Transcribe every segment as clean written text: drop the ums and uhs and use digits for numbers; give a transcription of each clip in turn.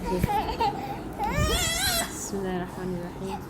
Bismillahirrahmanirrahim.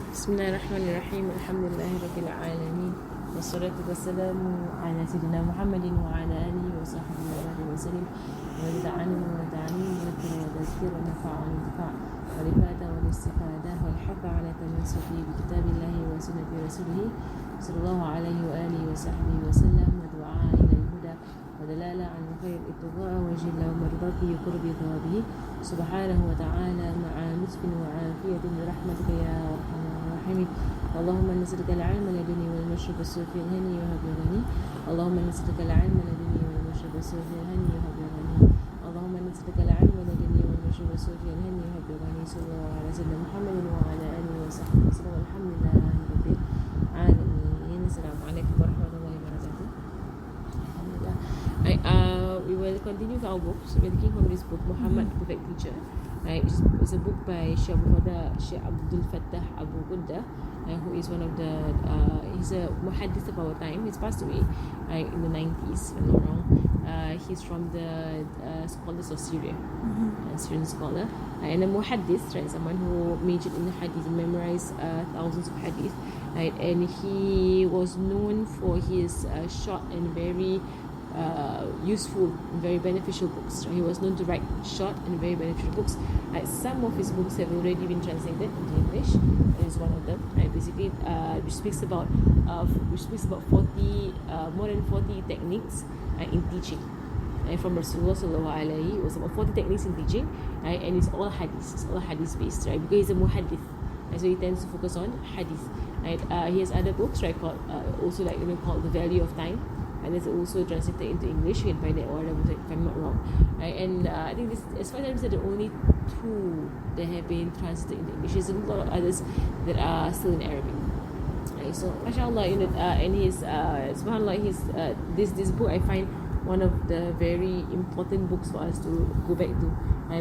Bismillahirrahmanirrahim. Alhamdulillahi Rabbil Alamin. Wassalatu wassalamu ala Sayyidina Muhammadin wa ala alihi wa sahbihi wa sallim. Wa lida'ani wa lida'ani wa lida'ani wa tazkir wa nafa'a wa intifa' wa lifata wa listifada wa al-hubba ala tamansuki bi kitabillahi wa sunnati rasulih sallallahu alaihi wa alihi wa sahbihi wa sallam wa du'a ila al-huda wa dalala ala khair ittiba'a wa jilla wa mardati qurbi thawabihi subhanahu wa ta'ala ma'a nusfin wa afiyatin bi rahmatika ya arhamar rahimin. Allahumma nas'aluka al-'ilma laduni wal mashrab as-sufi al-hani wa habirani. Allahumma nas'aluka al-'ilma laduni wal mashrab as-sufi al-hani wa habirani. Allahumma nas'aluka al-'ilma laduni wal mashrab as-sufi al-hani wa habirani. Sallallahu ala sayyidina Muhammadin wa ala alihi wa sahbihi wa sallam. Alhamdulillahi rabbil alamin. Assalamu alaikum warahmatullahi wabarakatuh. Alhamdulillah. We will continue with our book. So we're taking from this book, Muhammad, the Perfect Teacher. It's a book by Sheikh Abdul Fattah Abu Ghudda, who is one of the he's a muhaddith of our time. He's passed away in the 90s, if I'm not wrong. He's from the scholars of Syria, a Syrian scholar, and a muhaddith, right? Someone who majored in the hadith and memorized thousands of hadith, right? And he was known for his short and very useful and very beneficial books. He was known to write short and very beneficial books. Some of his books have already been translated into English. That is one of them. Basically, which speaks about 40 more than 40 techniques in teaching. From Rasulullah sallallahu alaihi wasallam, 40 techniques in teaching, and it's all hadith. It's all hadith based, right? Because he's a muhaddith, so he tends to focus on hadith. He has other books, right? Called also called The Value of Time. And it's also translated into English. You can find it all over, if I'm not wrong. And I think this, as far as I'm concerned, the only two that have been translated into English. There's a lot of others that are still in Arabic. So, mashallah, and his subhanallah, this book I find one of the very important books for us to go back to,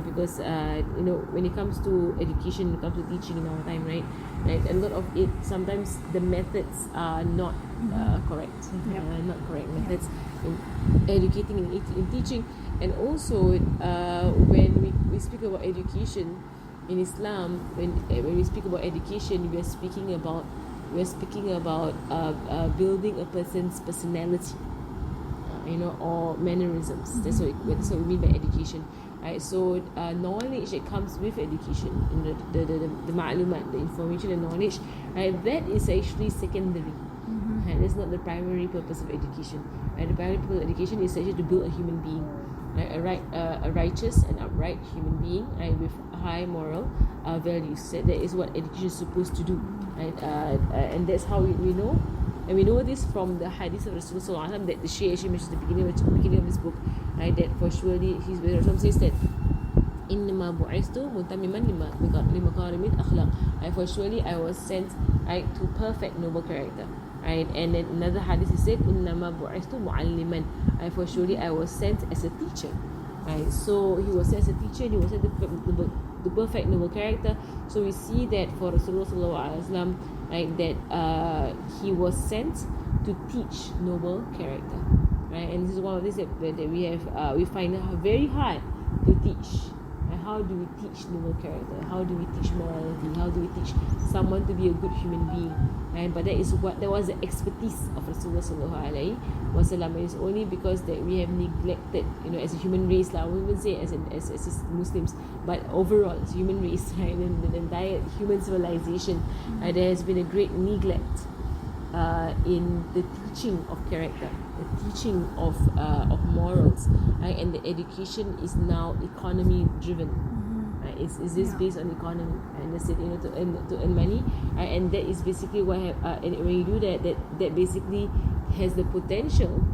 because when it comes to education, when it comes to teaching in our time, right, a lot of it, sometimes the methods are not correct, not correct methods in educating and in teaching. And also when we speak about education in Islam, when we speak about education, we are speaking about building a person's personality, or mannerisms. That's what we mean by education. So knowledge that comes with education, the ma'lumat, the information and knowledge, that is actually secondary. That's not the primary purpose of education. The primary purpose of education is actually to build a human being, a righteous and upright human being, with high moral values. That is what education is supposed to do, and that's how we know. And we know this from the hadith of Rasulullah SAW, that the Shaykh actually mentions at the beginning of this book, that for surely Rasul says that إِنَّمَا بُعِثْتُ مُتَمِّمًا لِمَكَارِمِ الْأَخْلَاقِ. For surely I was sent to perfect noble character. And then another hadith is said, إِنَّمَا بُعِثْتُ مُعَلِّمًا. For surely I was sent as a teacher. So he was sent as a teacher, he was sent the perfect noble character. So we see that for Rasulullah SAW, that he was sent to teach noble character, and this is one of these that we have we find very hard to teach. How do we teach noble character? How do we teach morality? How do we teach someone to be a good human being? But that was the expertise of Rasulullah sallallahu alaihi wasallam. And it's only because that we have neglected, as a human race, I won't even say as Muslims, but overall as a human race, and the entire human civilization, there has been a great neglect in the teaching of character, the teaching of morals, and the education is now economy driven. Is this based on economy, and that's it, to earn money, and that is basically what and when you do that basically has the potential.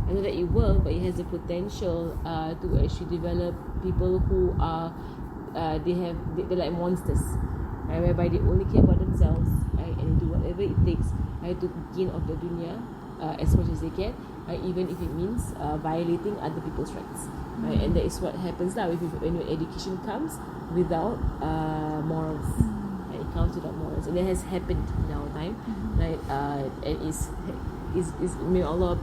I know that it will, but it has the potential to actually develop people who are they're like monsters, whereby they only care about themselves, and do whatever it takes to gain of the dunya as much as they can, even if it means violating other people's rights. And that is what happens now when education comes without morals. It comes without morals, and that has happened in our time, and may Allah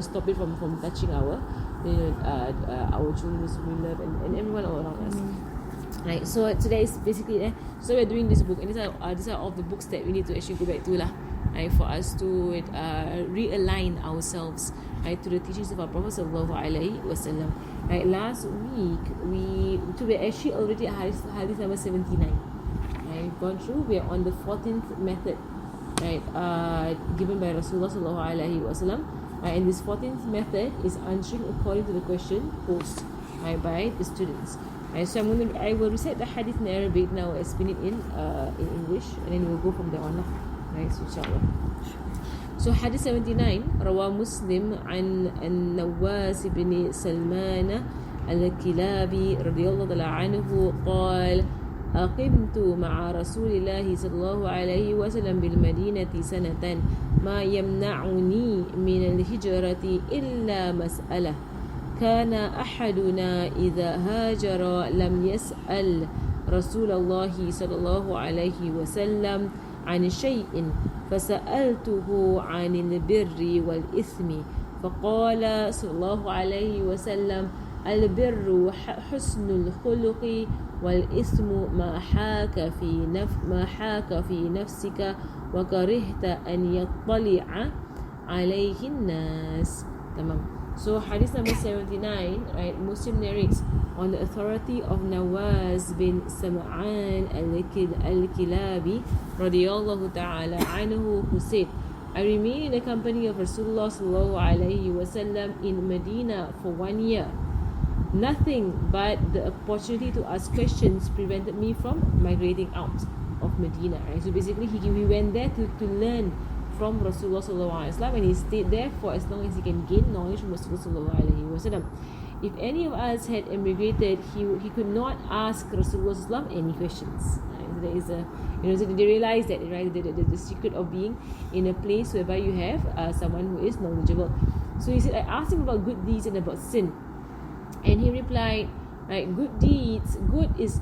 stop it from touching our our children we love and everyone around us. Right, so today is basically so we're doing this book, and these are all the books that we need to actually go back to lah, right, for us to realign ourselves, right, to the teachings of our Prophet sallallahu alaihi wasallam. Right, last week we're actually already at hadith number 79. Right, we've gone through. We are on the 14th method, right, given by Rasulullah sallallahu alaihi wasallam. Right, and this 14th method is answering according to the question posed, right, by the students. Right, so I will recite the hadith in Arabic now, explain it in English, and then we'll go from there on. Right, so inshallah. So hadith 79, روى مسلم عن النواس بن سلمان الكلابي رضي الله عنه قال: أقمت مع رسول الله صلى الله عليه وسلم بالمدينة سنة ما يمنعني من الهجرة إلا مسألة. كان أحدنا إذا هاجر لم يسأل رسول الله صلى الله عليه وسلم عن شيء فسألته عن البر والإثم فقال صلى الله عليه وسلم: البر حسن الخلق والإثم ما حاك في نفسك وكرهت أن يطلع عليه الناس. تمام. So hadith number 79, right, Muslim narrates on the authority of Nawaz bin Sam'an al-Kilabi radiyallahu ta'ala anhu, who said, I remained in the company of Rasulullah sallallahu alayhi wasallam in Medina for 1 year. Nothing but the opportunity to ask questions prevented me from migrating out of Medina. Right? So basically he went there to learn from Rasulullah sallallahu alaihi wasallam, and he stayed there for as long as he can gain knowledge from Rasulullah sallallahu alaihi wasallam. If any of us had emigrated, he could not ask Rasulullah sallallahu alaihi wasallam any questions. Right? So there is so they realize that, right, the secret of being in a place whereby you have someone who is knowledgeable. So he said, I asked him about good deeds and about sin, and he replied, right, good deeds, good is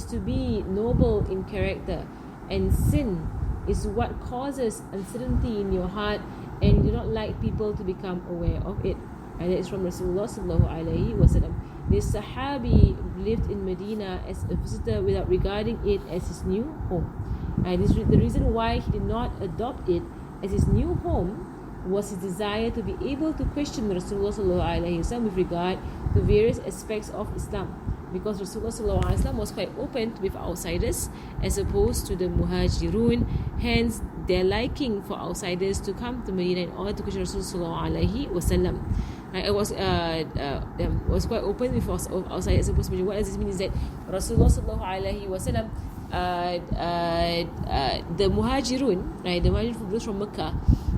to be noble in character, and sin is what causes uncertainty in your heart and you do not like people to become aware of it. And that is from Rasulullah sallallahu alaihi wasallam. This Sahabi lived in Medina as a visitor without regarding it as his new home. And the reason why he did not adopt it as his new home was his desire to be able to question Rasulullah sallallahu alaihi wasallam with regard to various aspects of Islam, because Rasulullah sallallahu alaihi wasallam was quite open with outsiders as opposed to the Muhajirun. Hence, their liking for outsiders to come to Medina in order to question Rasulullah sallallahu alaihi wasallam. It was quite open with outsiders as opposed to Medina. What does this mean is that Rasulullah sallallahu alaihi wasallam, the Muhajirun, right, the Muhajirun from Mecca,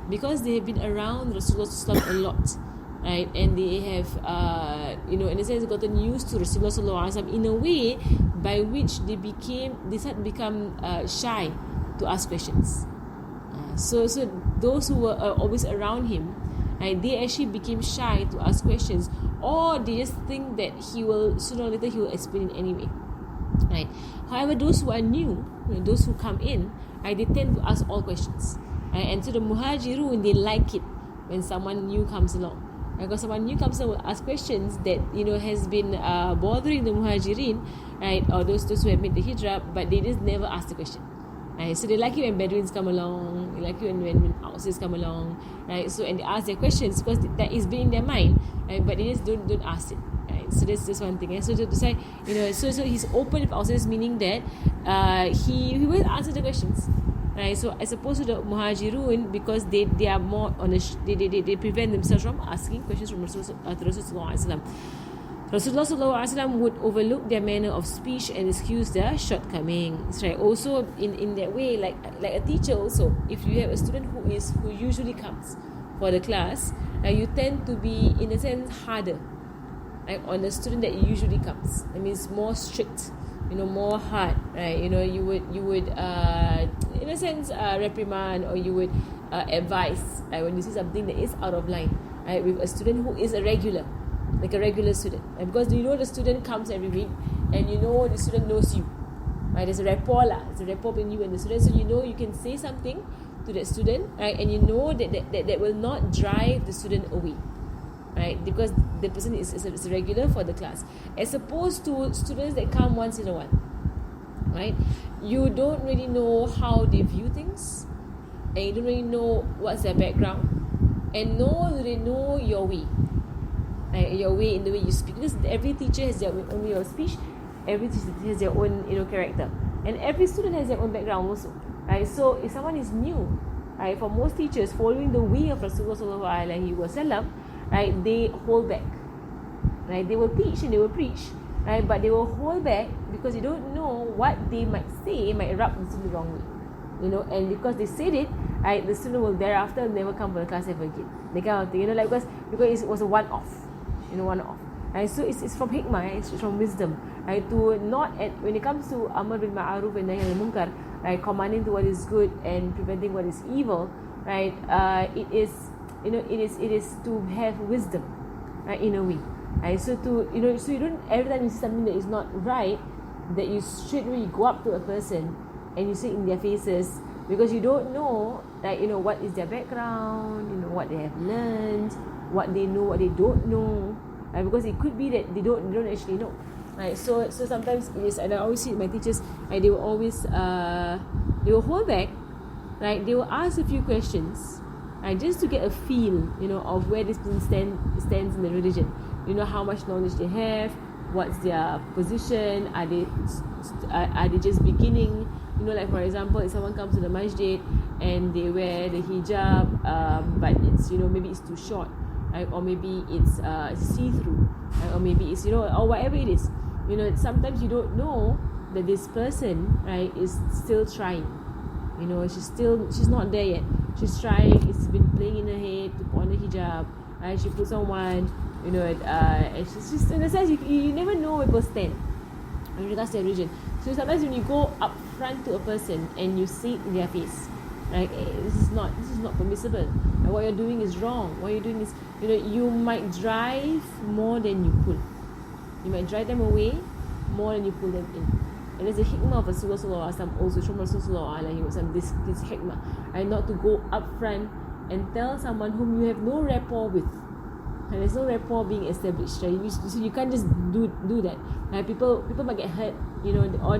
because they have been around Rasulullah sallallahu alaihi wasallam a lot, right, and they have in a sense gotten used to Rasulullah sallallahu alaihi wasallam in a way by which they started to become shy to ask questions. So those who were always around him, right, they actually became shy to ask questions, or they just think that sooner or later he will explain it anyway. Right. However, those who are new, those who come in, right, they tend to ask all questions. Right? And so the Muhajirun, they like it when someone new comes along. Because someone new comes along will ask questions that has been bothering the Muhajirin, right, or those who have made the hijrah, but they just never ask the question. Right? So they like it when Bedouins come along, they like it when outsiders come along, right? So and they ask their questions because that is being in their mind, right? But they just don't ask it. Right? So that's just one thing. And so to say, so he's open with outsiders, meaning that he will answer the questions. Right, so as opposed to the Muhajirun, because they are more on they prevent themselves from asking questions from Rasulullah sallallahu alaihi wasallam. Rasulullah sallallahu alaihi wasallam would overlook their manner of speech and excuse their shortcomings. Right, also in that way, like a teacher also, if you have a student who usually comes for the class, you tend to be in a sense harder, right, on the student that usually comes. That means more strict, more hard, right? You would in a sense reprimand, or you would advise, right, when you see something that is out of line, right, with a student who is a regular, like a regular student, right? Because the student comes every week, and the student knows you, right? There's a rapport it's a rapport between you and the student, so you can say something to that student, right, and that will not drive the student away. right? Because the person is a regular for the class, as opposed to students that come once in a while, right? You don't really know how they view things, and you don't really know what's their background, and nor do they know your way, right? Your way in the way you speak, because every teacher has their own way of speech, every teacher has their own character, and every student has their own background also, right? So if someone is new, right, for most teachers following the way of Rasulullah sallallahu alaihi wasallam, right, they hold back, right? They will teach and they will preach, right, but they will hold back because they don't know what they might say might rub the student the wrong way, and because they said it, right, the student will thereafter never come for the class ever again, that kind of thing, like because it was a one-off, one-off, right? So it's from hikmah, it's from wisdom, right, to not when it comes to amr bil ma'ruf and nahy anil munkar, right, commanding to what is good and preventing what is evil, right, it is to have wisdom, right, in a way, right? So so you don't, every time you see something that is not right, that you should really go up to a person and you say in their faces, because you don't know, like, what is their background, what they have learned, what they know, what they don't know, right? Because it could be that they don't actually know, right? So sometimes it is, and I always see my teachers, right, they will always they will hold back, right? They will ask a few questions, right, just to get a feel, of where this person stands in the religion, how much knowledge they have, what's their position, are they just beginning, like for example, if someone comes to the masjid and they wear the hijab, but it's maybe it's too short, right, or maybe it's see-through, right, or maybe it's or whatever it is, sometimes you don't know that this person, right, is still trying, she's not there yet, she's trying, it's been playing in her head to put on the hijab, right, she puts on one, and she's in a sense, you never know where people stand in regards to their religion. So sometimes when you go up front to a person and you see it in their face, right, this is not permissible, and what you're doing is wrong, what you're doing is, you might drive more than you pull, you might drive them away more than you pull them in. And there's a hikmah of Rasulullah sallallahu alaihi wasallam, also from Rasulullah sallallahu alaihi wasallam, this hikmah, and not to go up front and tell someone whom you have no rapport with, and there's no rapport being established, right? So you can't just do that, right? People might get hurt, or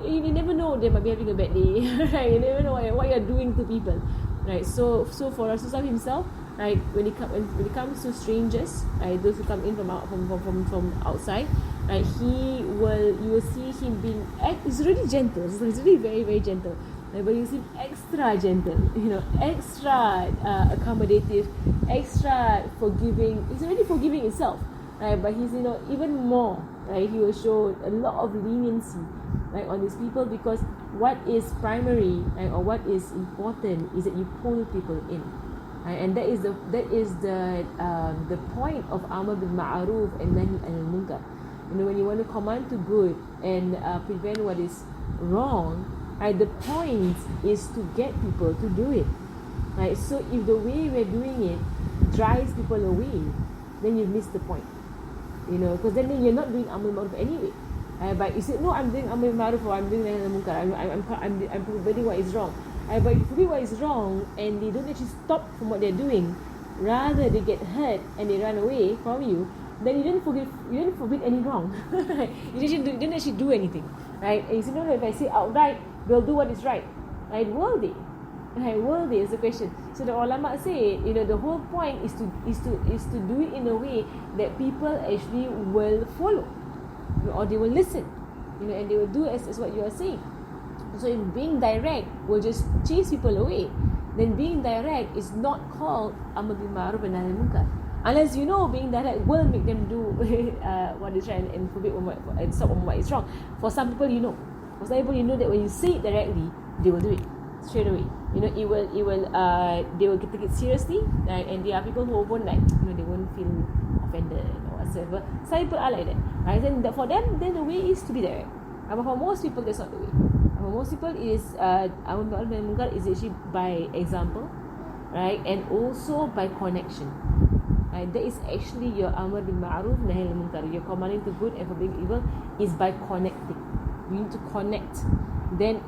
you never know, they might be having a bad day, right? You never know what you're doing to people, right? So for Rasulullah himself, right, when it comes to strangers, right, those who come in from outside, right, you will see him being, he's really gentle, so he's really very, very gentle, right, but you see him extra gentle, extra accommodative, extra forgiving. He's already forgiving himself, right, but he's even more, right, he will show a lot of leniency, right, on these people, because what is primary, right, or what is important is that you pull people in, right, and that is the point of amr bil ma'ruf and nahy anil munkar. When you want to command to good and prevent what is wrong, right, the point is to get people to do it, right? So if the way we're doing it drives people away, then you've missed the point, because then you're not doing amr bil ma'ruf anyway, but you say, no, I'm doing amr bil ma'ruf, or I'm doing nahy anil munkar, I'm preventing what is wrong, but if you forbid what is wrong and they don't actually stop from what they're doing, rather they get hurt and they run away from you, then you didn't forbid any wrong. You didn't actually do anything, right? And you say, no, if I say outright, they'll do what is right, right? Will they? Right? Will they is the question. So the ulama say, the whole point is to do it in a way that people actually will follow, or they will listen, and they will do as what you are saying. So if being direct will just chase people away, then being direct is not called amr bil ma'ruf and nahy anil munkar. Unless being direct will make them do what is right and forbid and stop on what is wrong. For some people, for some people, that when you say it directly, they will do it straight away. They will take it seriously, right? And there are people who won't they won't feel offended or whatsoever. Some people are like that, right? Then for them, then the way is to be direct. But for most people, that's not the way. For most people, it is amr bil ma'ruf and munkar is actually by example, right? And also by connection. That is actually your amr bil ma'ruf nahy anil munkar. Your commanding to good and forbidding evil is by connecting. You need to connect. Then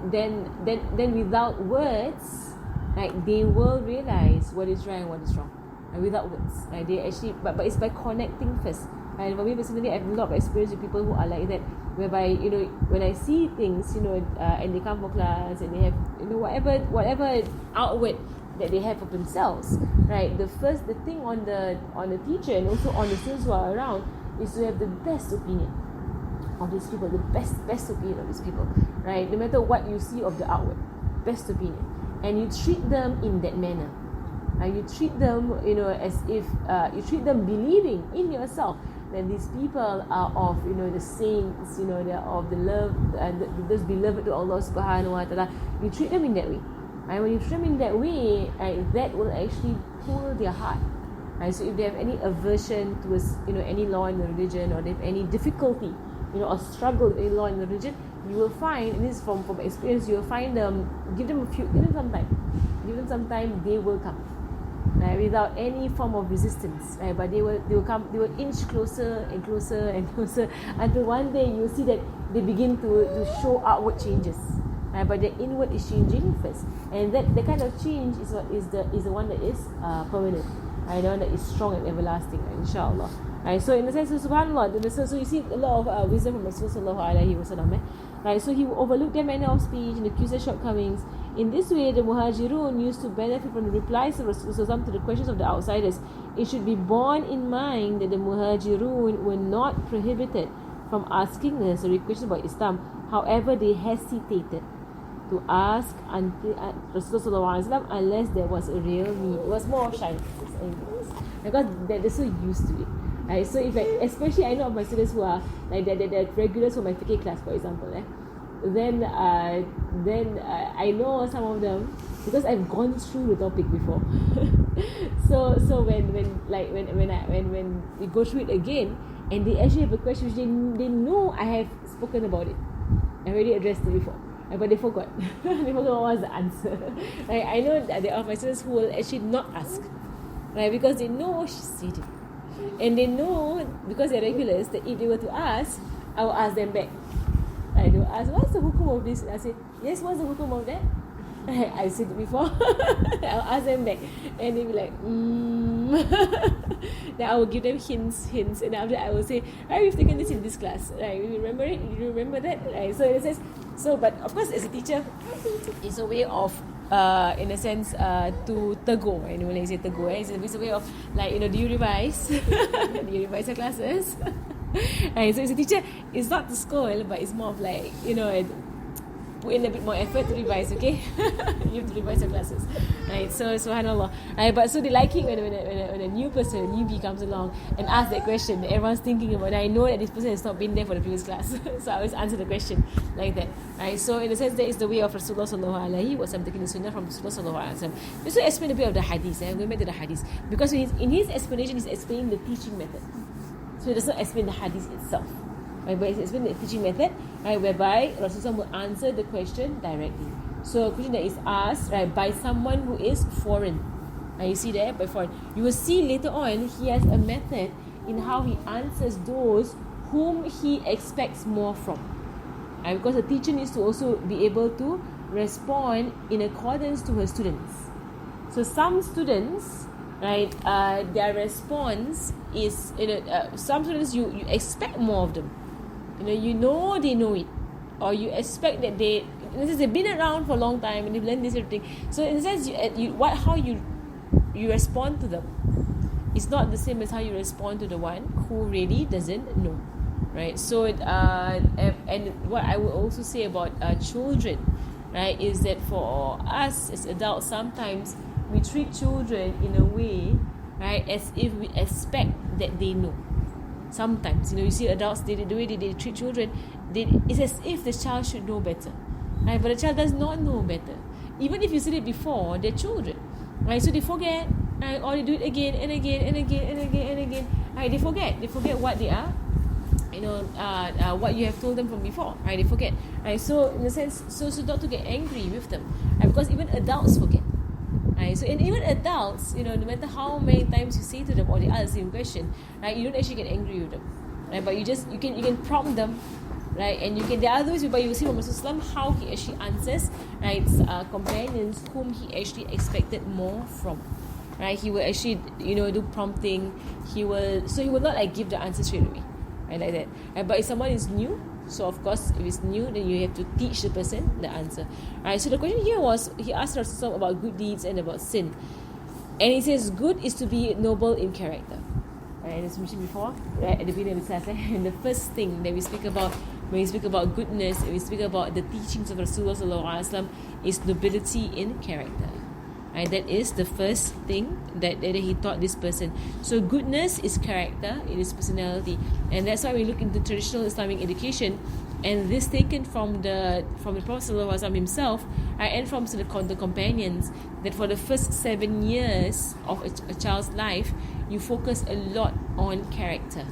without words, they will realize what is right and what is wrong. without words. They actually, but it's by connecting first. And for me personally, I have a lot of experience with people who are like that, whereby when I see things, and they come for class and they have whatever outward that they have of themselves, right? The thing on the teacher and also on the students who are around is to have the best opinion of these people, the best opinion of these people, right? No matter what you see of the outward, best opinion, and you treat them in that manner. You treat them, as if you treat them believing in yourself that these people are of, the saints, they are of the love and those beloved to Allah Subhanahu Wa Taala. You treat them in that way, and when you treat them in that way, that will actually pull their heart. So if they have any aversion towards, any law in the religion, or they have any difficulty, or struggle with any law in the religion, you will find, and this is from experience, you will find them. Give them some time, they will come. Without any form of resistance, but they will inch closer and closer and closer until one day you will see that they begin to show outward changes, but the inward is changing first, and that the kind of change is the one that is permanent, the one that is strong and everlasting, inshallah. So in the sense of subhanallah, so you see a lot of wisdom from Rasulullah sallallahu alaihi wasallam. So he will overlook their manner of speech and accuse their shortcomings. In this way, the muhajirun used to benefit from the replies of Rasulullah to the questions of the outsiders. It should be borne in mind that the muhajirun were not prohibited from asking the necessary questions about Islam. However, they hesitated to ask until Rasulullah unless there was a real need. It was more of shyness, because they're so used to it. So if especially I know of my students who are they're regulars for my fiqh class, for example, then I know some of them because I've gone through the topic before. so when we go through it again, and they actually have a question which they know I have spoken about it, I already addressed it before, but they forgot. They forgot what was the answer. I know that there are my students who will actually not ask, because they know she said it. And they know, because they're regulars, that if they were to ask, I will ask them back. They will ask, what's the hukum of this? I say, yes, what's the hukum of that? I said it before. I'll ask them back. And they'll be like, Then I will give them hints. And after that, I will say, we've taken this in this class. You remember it? You remember that? So it says, but of course, as a teacher, it's a way of, in a sense, to tegur. When I say tegur, it's a way of, do you revise? Do you revise your classes? So as a teacher, it's not to scold, but it's more of put in a bit more effort to revise, okay? You have to revise your classes, so subhanallah. But so they like it when a newbie comes along and asks that question that everyone's thinking about. I know that this person has not been there for the previous class, so I always answer the question like that. So in a sense, that is the way of Rasulullah sallallahu alaihi wasallam, taking the sunnah from Rasulullah sallallahu alaihi wasallam. Just to explain a bit of the hadith, going back to the hadith, because in his explanation, he's explaining the teaching method. So he does not explain the hadith itself, but he explains the teaching method, whereby Rasulullah will answer the question directly. So a question that is asked by someone who is foreign. You see there, by foreign. You will see later on he has a method in how he answers those whom he expects more from. Because the teacher needs to also be able to respond in accordance to her students. So some students, their response is, some students you expect more of them. They know it, or you expect that they've been around for a long time and they've learned this sort of thing. So in a sense, how you respond to them is not the same as how you respond to the one who really doesn't know, So and what I would also say about children, is that for us as adults, sometimes we treat children in a way, as if we expect that they know. Sometimes, you see adults, the way they treat children, it's as if the child should know better, but the child does not know better. Even if you said it before, they're children, so they forget, or they do it again and again and again and again and again. They forget what they are, what you have told them from before, they forget, so in a sense, so not to get angry with them, because even adults forget. So and even adults, no matter how many times you say to them or they ask the same question, you don't actually get angry with them, but you can prompt them, and there are those whereby you see from Rasulullah how he actually answers companions whom he actually expected more from. right? He will actually, do prompting. He will not like give the answer straight away, right, like that. Right? But if someone is new, so of course, if it's new, then you have to teach the person the answer. Right? So the question here was, he asked Rasulullah about good deeds and about sin. And he says, good is to be noble in character. Right? As mentioned before, right, at the beginning of the class, and the first thing that we speak about when we speak about goodness, and we speak about the teachings of Rasulullah SAW, is nobility in character. Right? That is the first thing that he taught this person. So goodness is character, it is personality, and that's why we look into traditional Islamic education, and this taken from the Prophet ﷺ himself, and from the companions, that for the first 7 years of a child's life, you focus a lot on character.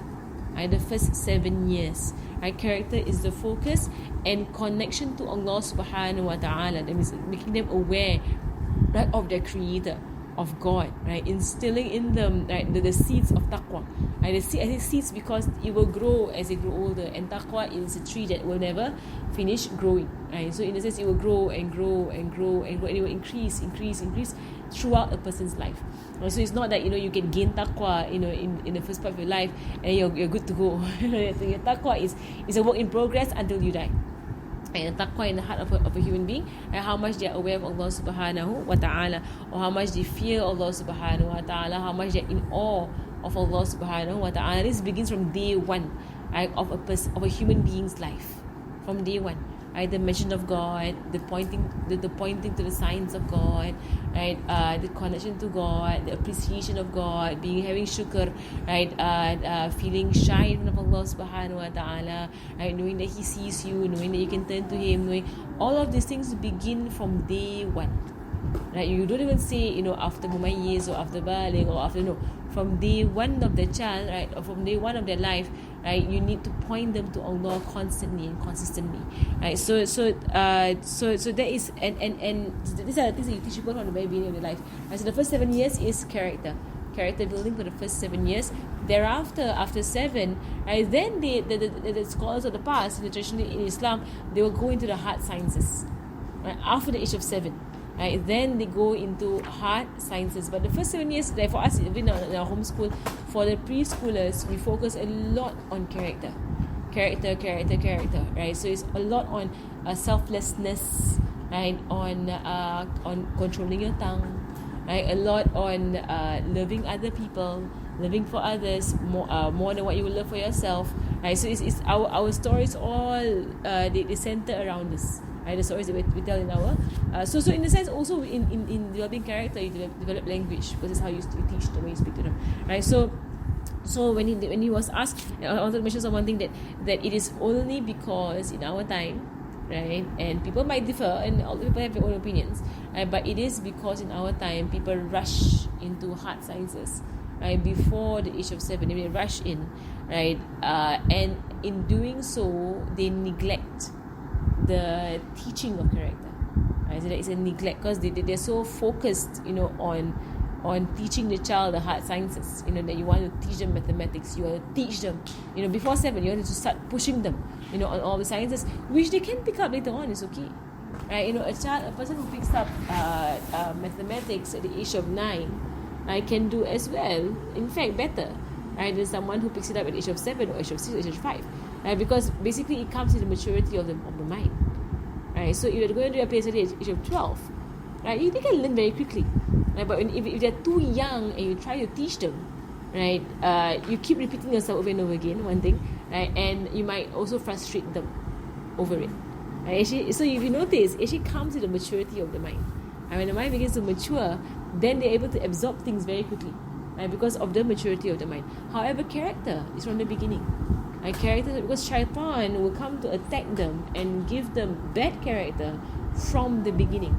Right? The first 7 years, right? Character is the focus, and connection to Allah subhanahu wa ta'ala, that means making them aware, right, of their creator, of God, right, instilling in them, right, the seeds of taqwa. Right? I say seeds because it will grow as they grow older, and taqwa is a tree that will never finish growing, right? So in a sense, it will grow and grow and grow and grow, and it will increase throughout a person's life. So it's not that you can gain taqwa in the first part of your life and you're good to go. Your taqwa is a work in progress until you die. And taqwa in the heart of a human being, and how much they are aware of Allah subhanahu wa ta'ala, or how much they fear Allah subhanahu wa ta'ala, how much they're in awe of Allah subhanahu wa ta'ala. This begins from day one, right, of a human being's life. From day one, right, the mention of God, the pointing to the signs of God, right, the connection to God, the appreciation of God, having shukr, right, feeling shy in front of Allah subhanahu wa ta'ala, right, knowing that He sees you, knowing that you can turn to Him, knowing all of these things begin from day one. Right, you don't even say after mumayyiz or after baligh or after, no, from day one of the child, right, or from day one of their life, right, you need to point them to Allah constantly and consistently, right? So that is, and these are the things that you teach people from the very beginning of their life. Right? So the first 7 years is character building for the first 7 years. Thereafter, after 7, right, then the scholars of the past, traditionally in Islam, they will go into the hard sciences, right, after the age of 7. Right, then they go into hard sciences. But the first 7 years, like for us in our homeschool, for the preschoolers, we focus a lot on character, right? So it's a lot on selflessness, right? On controlling your tongue, right? A lot on loving other people, living for others more than what you will love for yourself, right? So it's our stories all they center around this. Right, the stories that we tell in our so in a sense also in developing character, you develop language, because it's how you teach the way you speak to them, right? So when he was asked, I wanted to mention one thing, that it is only because in our time, right, and people might differ and all people have their own opinions, right, but it is because in our time people rush into hard sciences, right, before the age of 7. They rush in, right, and in doing so they neglect the teaching of character, right? So that is a neglect, because they're so focused, on teaching the child the hard sciences, that you want to teach them mathematics, you want to teach them, before 7, you want to start pushing them, on all the sciences, which they can pick up later on, it's okay, right? A person who picks up mathematics at the age of 9, can do as well, in fact better, right, than someone who picks it up at the age of 7 or age of 6 or age of 5. Right, because basically it comes with the maturity of the mind, right? So if you're going to do a PhD at the age of 12, right, they can learn very quickly, right? But if they're too young and you try to teach them, right, you keep repeating yourself over and over again, one thing, right, and you might also frustrate them over it, right? Actually, so if you notice, it actually comes with the maturity of the mind, and when the mind begins to mature, then they're able to absorb things very quickly, right, because of the maturity of the mind. However, character is from the beginning. Character, because shaitan will come to attack them and give them bad character from the beginning.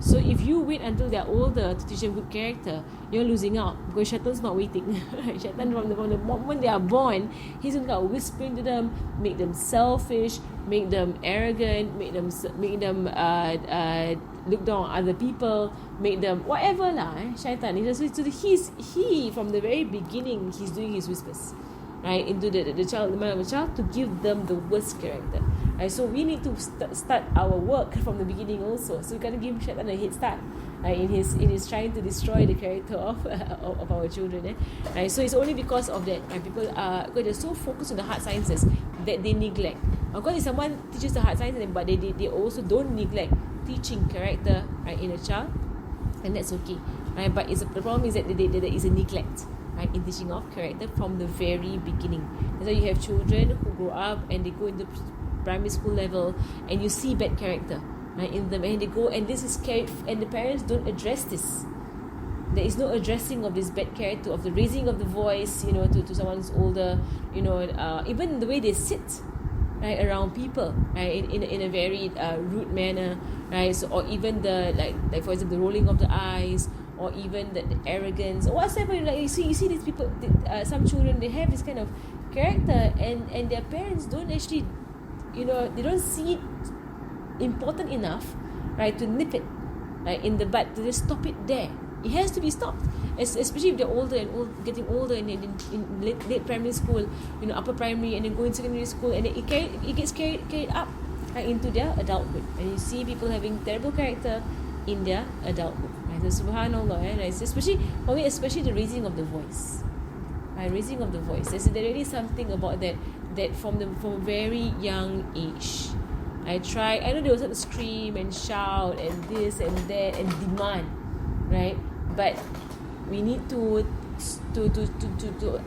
So if you wait until they're older to teach them good character, you're losing out, because shaitan's not waiting. Shaitan from the moment they are born, he's going to start whispering to them, make them selfish, make them arrogant, make them look down on other people, make them whatever lah. Shaitan. So he from the very beginning, he's doing his whispers, right, into the mind of a child, to give them the worst character, right? So we need to start our work from the beginning also. So we got to give Shaitan a head start, in his trying to destroy the character of our children. Right? So it's only because of that. People are because they're so focused on the hard sciences that they neglect. Of course, if someone teaches the hard sciences, but they also don't neglect teaching character, right, in a child, and that's okay. Right? But the problem is that there is a neglect, right, in teaching of character from the very beginning. And so you have children who grow up and they go into primary school level, and you see bad character, right, in them, and they go, and this is carried, and the parents don't address this. There is no addressing of this bad character, of the raising of the voice, to someone who's older, even the way they sit, right, around people, right, in a very rude manner, right? So, or even the like for example, the rolling of the eyes, or even the arrogance, or whatever. Like you see these people, some children, they have this kind of character, and their parents don't actually, they don't see it important enough, right, to nip it, right, in the bud, to just stop it there. It has to be stopped, especially if they're older and getting older, and in late primary school, upper primary, and then going secondary school, and it gets carried up, right, into their adulthood, and you see people having terrible character in their adulthood, right? So subhanallah, right? Especially for me, especially the raising of the voice, right? Raising of the voice. There's really something about that from a very young age. I know they will start to scream and shout and this and that and demand, right? But we need to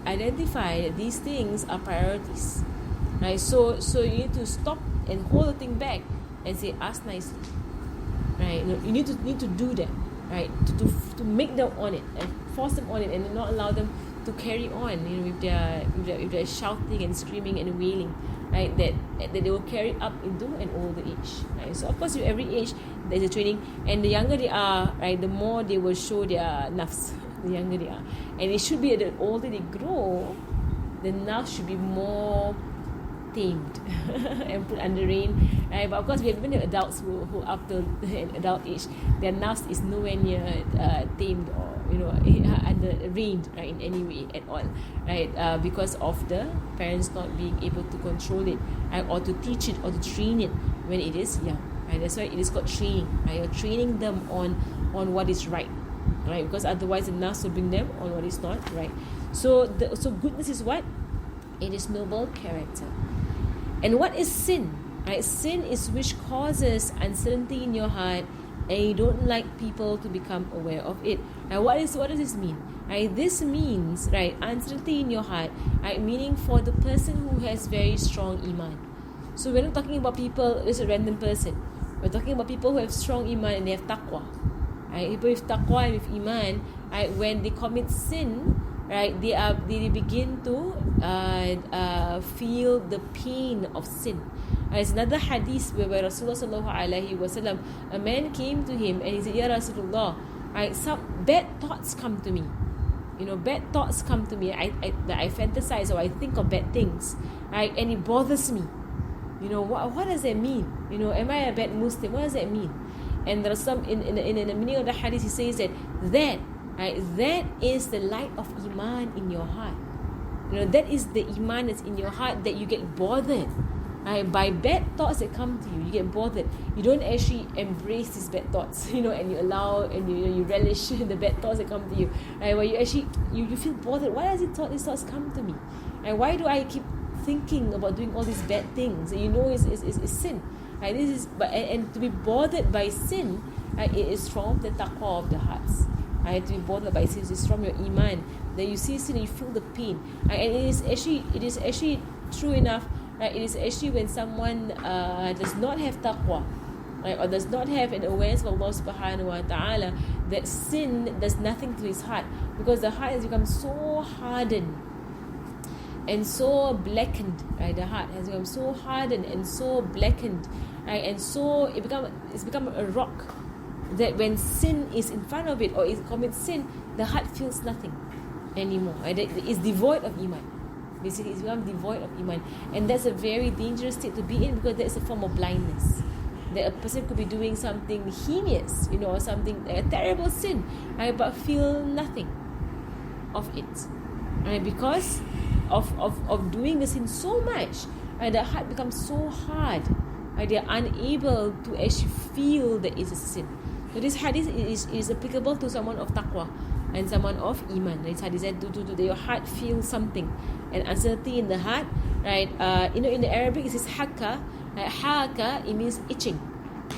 identify that these things are priorities, right? So you need to stop and hold the thing back and say, ask nicely, right? You need to do that, right? To make them on it and force them on it, and not allow them to carry on, with their shouting and screaming and wailing, right? That they will carry up into an older age, right? So of course, with every age there's a training, and the younger they are, right, the more they will show their nafs. The younger they are, and it should be the older they grow, the nafs should be more tamed and put under rein, right? But of course, we have even adults who up to an adult age, their nafs is nowhere near tamed or under reined, right, in any way at all, right? Because of the parents not being able to control it, right, or to teach it or to train it when it is young, right? That's why it is called training, right? You're training them on what is right, right? Because otherwise the nafs will bring them on what is not right. So goodness is what? It is noble character. And what is sin? Right? Sin is which causes uncertainty in your heart, and you don't like people to become aware of it. Now, what does this mean? Right? This means, right, uncertainty in your heart, right, meaning for the person who has very strong iman. So we're not talking about people, just a random person. We're talking about people who have strong iman and they have taqwa. Right? People with taqwa and with iman, right, when they commit sin, right, they begin to feel the pain of sin. There's another hadith where Rasulullah sallallahu alaihi wasallam, a man came to him and he said, Ya Rasulullah, right, some bad thoughts come to me. Bad thoughts come to me. I fantasize or I think of bad things, right, and it bothers me. What does that mean? Am I a bad Muslim? What does that mean? And there's some in the meaning of the hadith, he says that that is the light of iman in your heart. That is the iman that's in your heart, that you get bothered, right, by bad thoughts that come to you. You get bothered. You don't actually embrace these bad thoughts, and you allow and you relish the bad thoughts that come to you, right? Where you actually you feel bothered. Why does these thoughts come to me? And why do I keep thinking about doing all these bad things? Is sin, right? This is and to be bothered by sin, right, it is from the taqwa of the hearts. Right? To be bothered by sin is from your iman. That you see sin and you feel the pain, right? And it is actually true enough. Right? It is actually when someone does not have taqwa, right, or does not have an awareness of Allah subhanahu wa ta'ala, that sin does nothing to his heart, because the heart has become so hardened and so blackened, right? The heart has become so hardened and so blackened, right? And so it's become a rock, that when sin is in front of it or it commits sin, the heart feels nothing anymore, right? It is devoid of iman. Basically, it's become devoid of iman, and that's a very dangerous state to be in, because that's a form of blindness. That a person could be doing something heinous, or something, a terrible sin, right, but feel nothing of it, right? Because of doing the sin so much, right, the heart becomes so hard, right, they're unable to actually feel that it's a sin. So this hadith is applicable to someone of taqwa and someone of iman. This hadith said to your heart feel something, and uncertainty in the heart, right? In the Arabic it says haka. Haka, it means itching.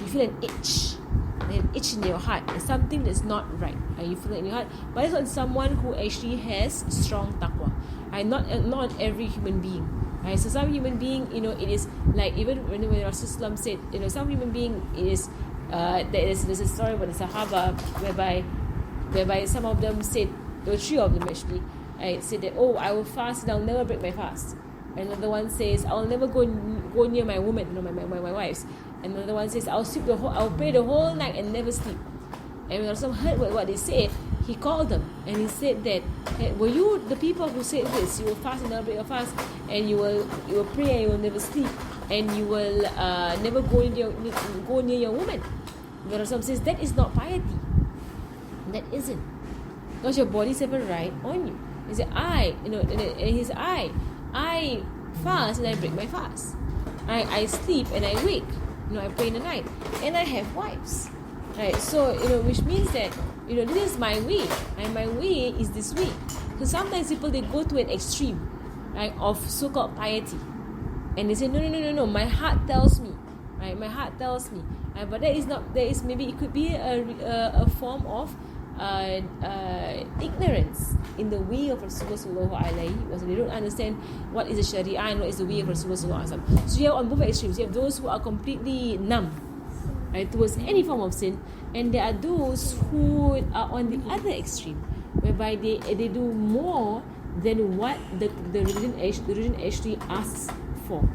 You feel an itch. An itch in your heart. It's something that's not right. You feel it in your heart. But it's on someone who actually has strong taqwa. Not every human being. Right? So some human being, it is like, even when Rasulullah said, some human being is there's a story about the Sahaba whereby some of them said, there were three of them actually, said that, I will fast and I'll never break my fast. Another one says, I'll never go near my woman, my wives. Another one says, I'll pray the whole night and never sleep. And when Rasul heard what they said, he called them and he said that, hey, were you the people who said this? You will fast and never break your fast, and you will pray and you will never sleep, and you will never go near your woman. But Rasul says that is not piety. That isn't, because your body's ever right on you. He said, I fast and I break my fast. I sleep and I wake. I pray in the night, and I have wives. Right? So which means that this is my way, and my way is this way. So sometimes people, they go to an extreme, right, of so-called piety, and they say no. My heart tells me, right? My heart tells me, but that is not. There is maybe it could be a form of ignorance in the way of Rasulullah ﷺ. They don't understand what is the Sharia and what is the way of Rasulullah ﷺ. So you have on both extremes. You have those who are completely numb, right, towards any form of sin, and there are those who are on the other extreme, whereby they do more than what the religion actually asks for.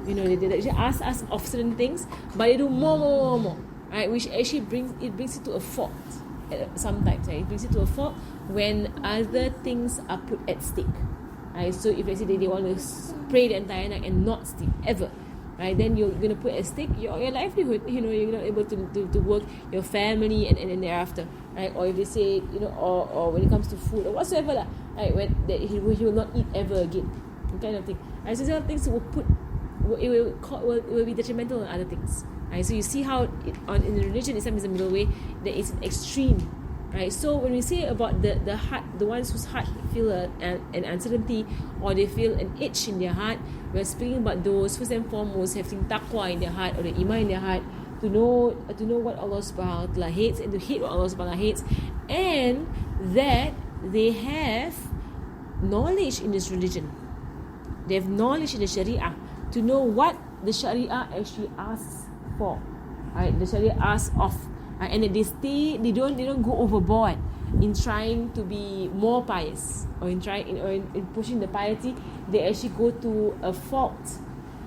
They actually ask us of certain things, but they do more, right, which actually brings it to a fault. Sometimes, right? It brings it to a fault when other things are put at stake. Right? So if let's say they want to pray the entire night and not sleep ever, right? Then you're going to put at stake your livelihood. You're not able to work, your family, and thereafter, right? Or if they say, or when it comes to food or whatsoever, right? When he will not eat ever again, kind of thing. Right? So there are things it will be detrimental on other things. Right? So you see how in the religion, Islam is a middle way. There is an extreme, right? So when we say about the heart, the ones whose heart feel an uncertainty, or they feel an itch in their heart, we're speaking about those first and foremost having taqwa in their heart, or the iman in their heart, to know what Allah subhanahu wa ta'ala hates, and to hate what Allah subhanahu wa ta'ala hates, and that they have knowledge in this religion. They have knowledge in the Sharia to know what the Sharia actually asks for, right? The Sharia asks of, right? And that they don't go overboard in trying to be more pious, or in pushing the piety. They actually go to a fault,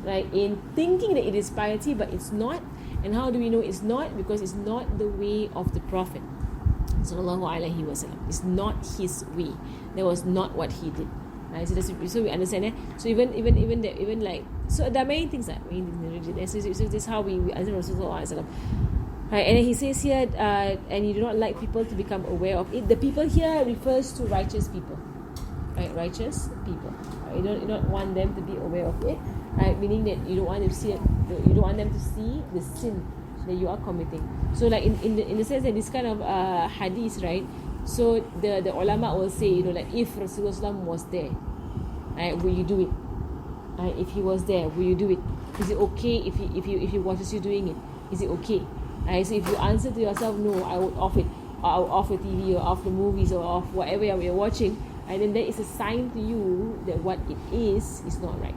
right, in thinking that it is piety, but it's not. And how do we know it's not? Because it's not the way of the Prophet sallallahu alaihi wasallam. It's not his way. That was not what he did. Right? So we understand that. So even like, so there are many things that we in the religion. So this is how we understand Rasulullah sallallahu alaihi wasallam. Right? And then he says here, and you do not like people to become aware of it. The people here refers to righteous people, right? Righteous people. Right? You don't want them to be aware of it, right? Meaning that you don't want them to see it. You don't want them to see the sin that you are committing. So like in the sense that this kind of hadith, right? So the ulama will say, like, if Rasulullah was there, right, will you do it? Right? If he was there, will you do it? Is it okay if he watches you doing it? Is it okay? Right? So if you answer to yourself, no, I would off it, or I would off the TV, or off the movies, or off whatever you're watching, and then that is a sign to you that what it is not right.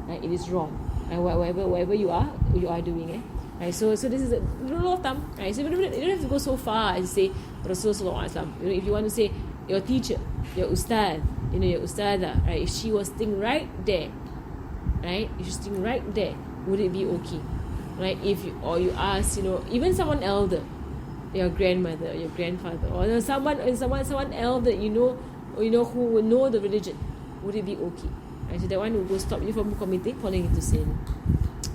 Right? It is wrong. And whatever you are doing it. Right? So this is a rule of thumb. Right? So you don't have to go so far as say Rasulullah sallallahu alaihi wasallam. If you want to say your teacher, your ustad, your ustada, right? If she was sitting right there, right? If she's sitting right there, would it be okay? Right? If you ask, even someone elder, your grandmother, or your grandfather, or someone elder, who will know the religion, would it be okay? Right? So that one will stop you from falling into sin.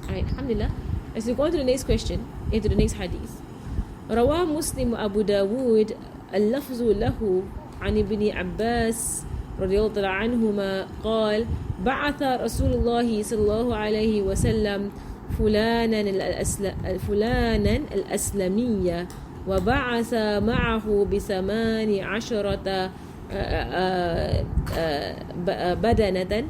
Alright, alhamdulillah. As we go on to the next question, into the next hadith. رواه مسلم أبو داود اللفظ له عن ابن عباس رضي الله عنهما قال بعث رسول الله صلى الله عليه وسلم فلانا الأسلمية وبعث معه ب18 بدنة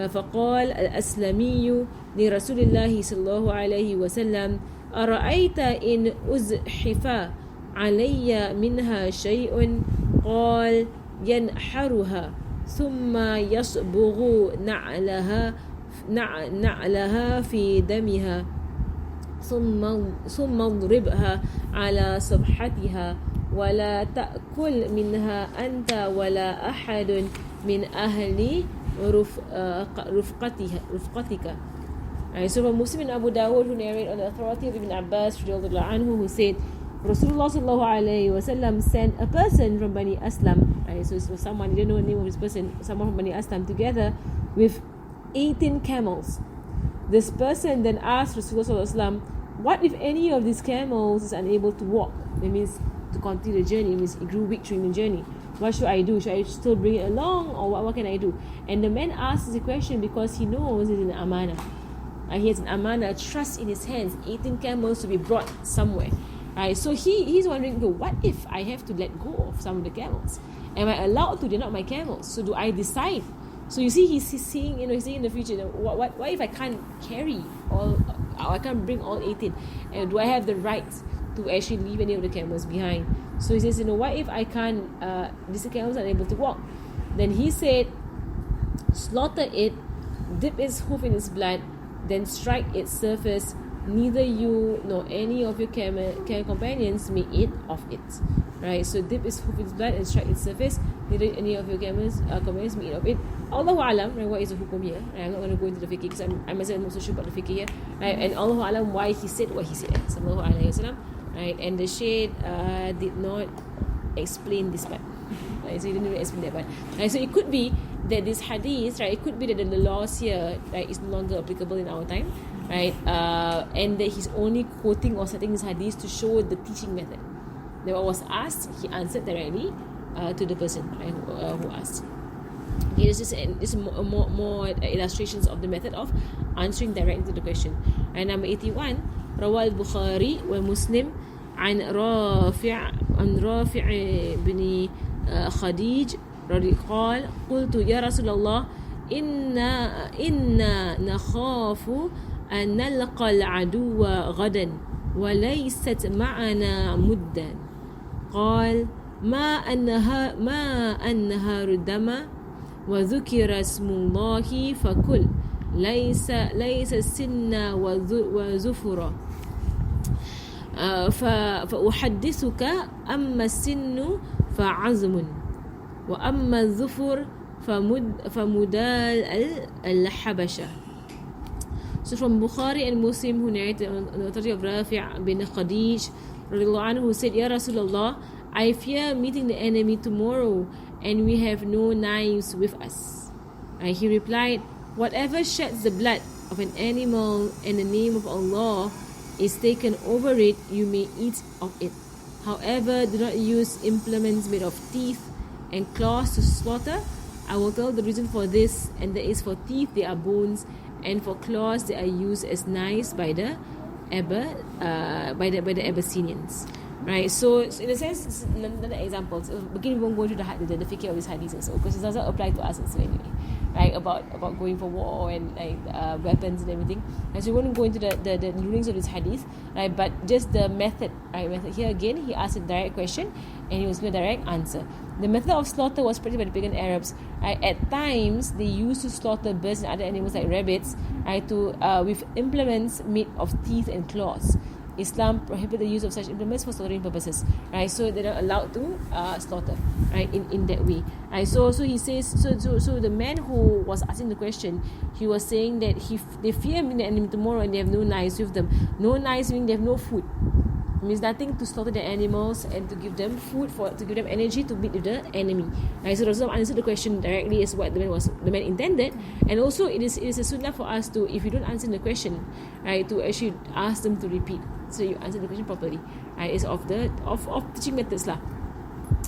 فقال الأسلمي لرسول الله صلى الله عليه وسلم أرأيت إن أزحف علي منها شيء قال ينحرها ثم يصبغ نعلها في دمها ثم اضربها على صفحتها ولا تأكل منها أنت ولا أحد من أهل رفقتك. Right, so from Muslim and Abu Dawud, who narrate on the authority of Ibn Abbas anhu, who said Rasulullah sallallahu alayhi wasallam sent a person from Bani Aslam, right, so someone, he didn't know the name of this person, someone from Bani Aslam, together with 18 camels. This person then asked Rasulullah sallallahu alayhi wasallam, what if any of these camels is unable to walk? That means to continue the journey, it means it grew weak during the journey. What should I do? Should I still bring it along, or what can I do? And the man asks the question because he knows it's an amanah. He has an amanah, a trust in his hands, 18 camels to be brought somewhere. So he's wondering, what if I have to let go of some of the camels? Am I allowed to? They're not my camels. So do I decide? So you see, he's seeing, he's seeing in the future. What if I can't carry all? I can't bring all 18. And do I have the right to actually leave any of the camels behind? So he says, what if I can't? These camels are unable to walk. Then he said, slaughter it, dip its hoof in its blood, then strike its surface. Neither you nor any of your camel companions may eat of it. Right? So dip its hoof in its blood and strike its surface. Neither any of your companions may eat of it. Allahu Alam, right, what is the hukum here? Right, I'm not going to go into the fiqh because I'm myself not so sure about the fiqh here. Right? And Allahu Alam, why he said what he said. Sallallahu Alaihi Wasallam. Right? And the Shaykh did not explain this part. Right? So he didn't really explain that part. Right? So it could be that this hadith, right, it could be that the laws here, right, is no longer applicable in our time, right, and that he's only quoting or citing this hadith to show the teaching method. That what was asked, he answered directly to the person, right, who asked. Okay, this is more illustrations of the method of answering directly to the question. And number 81, روى البخاري ومسلم عن رافع بن خديج قال قلت يا رسول الله إنا نخاف أن نلقى العدو غدا وليست معنا مدة. قال ما أنهار الدم وذكر اسم الله فكل ليس السن وزفرا فأحدثك أما السن فعزم وأما الظفر فمدال الحبشة. So from Bukhari and Muslim, who narrated on the authority of Rafi' bin Khadij anhu, who said, Ya Rasulullah, I fear meeting the enemy tomorrow and we have no knives with us. He replied, whatever sheds the blood of an animal and the name of Allah is taken over it, you may eat of it. However, do not use implements made of teeth and claws to slaughter. I will tell the reason for this, and that is for teeth they are bones, and for claws they are used as knives by the Abyssinians. Right, so in a sense, it's another example. So again, we won't go into the fiqh of this hadith also, because it doesn't apply to us also anyway. Right, about going for war and like weapons and everything. And so we won't go into the rulings of this hadith, right? But just the method, right? Method here again, he asked a direct question and he was given a direct answer. The method of slaughter was practiced by the pagan Arabs. Right? At times, they used to slaughter birds and other animals like rabbits, right? With implements made of teeth and claws. Islam prohibits the use of such implements for slaughtering purposes, right? So they're not allowed to slaughter, right? In that way, right? So he says, so the man who was asking the question, he was saying that they fear meeting the enemy tomorrow and they have no knives with them. No knives meaning they have no food. It means nothing to slaughter the animals and to give them food to give them energy to meet with the enemy. Right? So Rasulullah answered the question directly as what the man intended, and also it is a sunnah for us to, if you don't answer the question, right, to actually ask them to repeat. So you answer the question properly. Right? It's of teaching methods lah.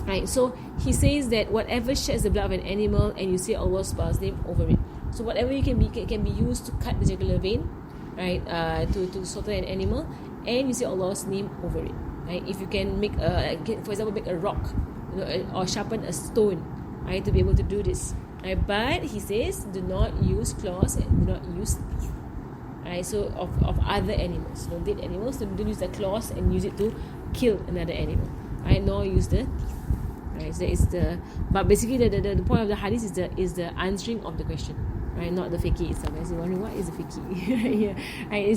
Right? So he says that whatever sheds the blood of an animal and you say Allah's name over it. So whatever can be used to cut the jugular vein, right? To slaughter an animal, and you say Allah's name over it. right? If you can make for example, make a rock, or sharpen a stone, right, to be able to do this, right? But he says, do not use claws and do not use teeth, right? So of other animals, dead animals, so don't use the claws and use it to kill another animal, right? Nor use the teeth, right? So that is but basically the point of the hadith is the answering of the question, right? Not the fiqh itself. As you wondering what is the fiqh, yeah, right?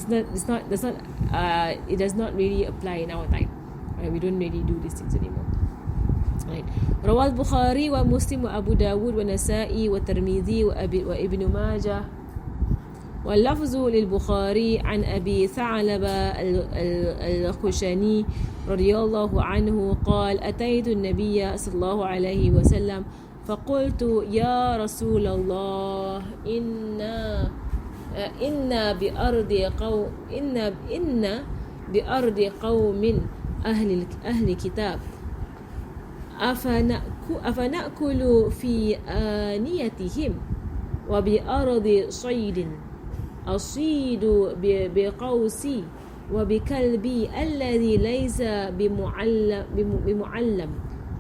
It does not really apply in our time, right? We don't really do these things anymore, right? رواه البخاري ومسلم وأبو داود والنسائي والترمذي وابن ماجه. واللفظ للبخاري عن أبي ثعلبة الخشني رضي الله عنه قال: أتيت النبي صلى الله عليه وسلم فقلت: يا رسول الله، إن بأرض قوم أهل كتاب أفنأكل في آنيتهم وبأرض صيد أصيد بقوسي وبكلبي الذي ليس بمعلم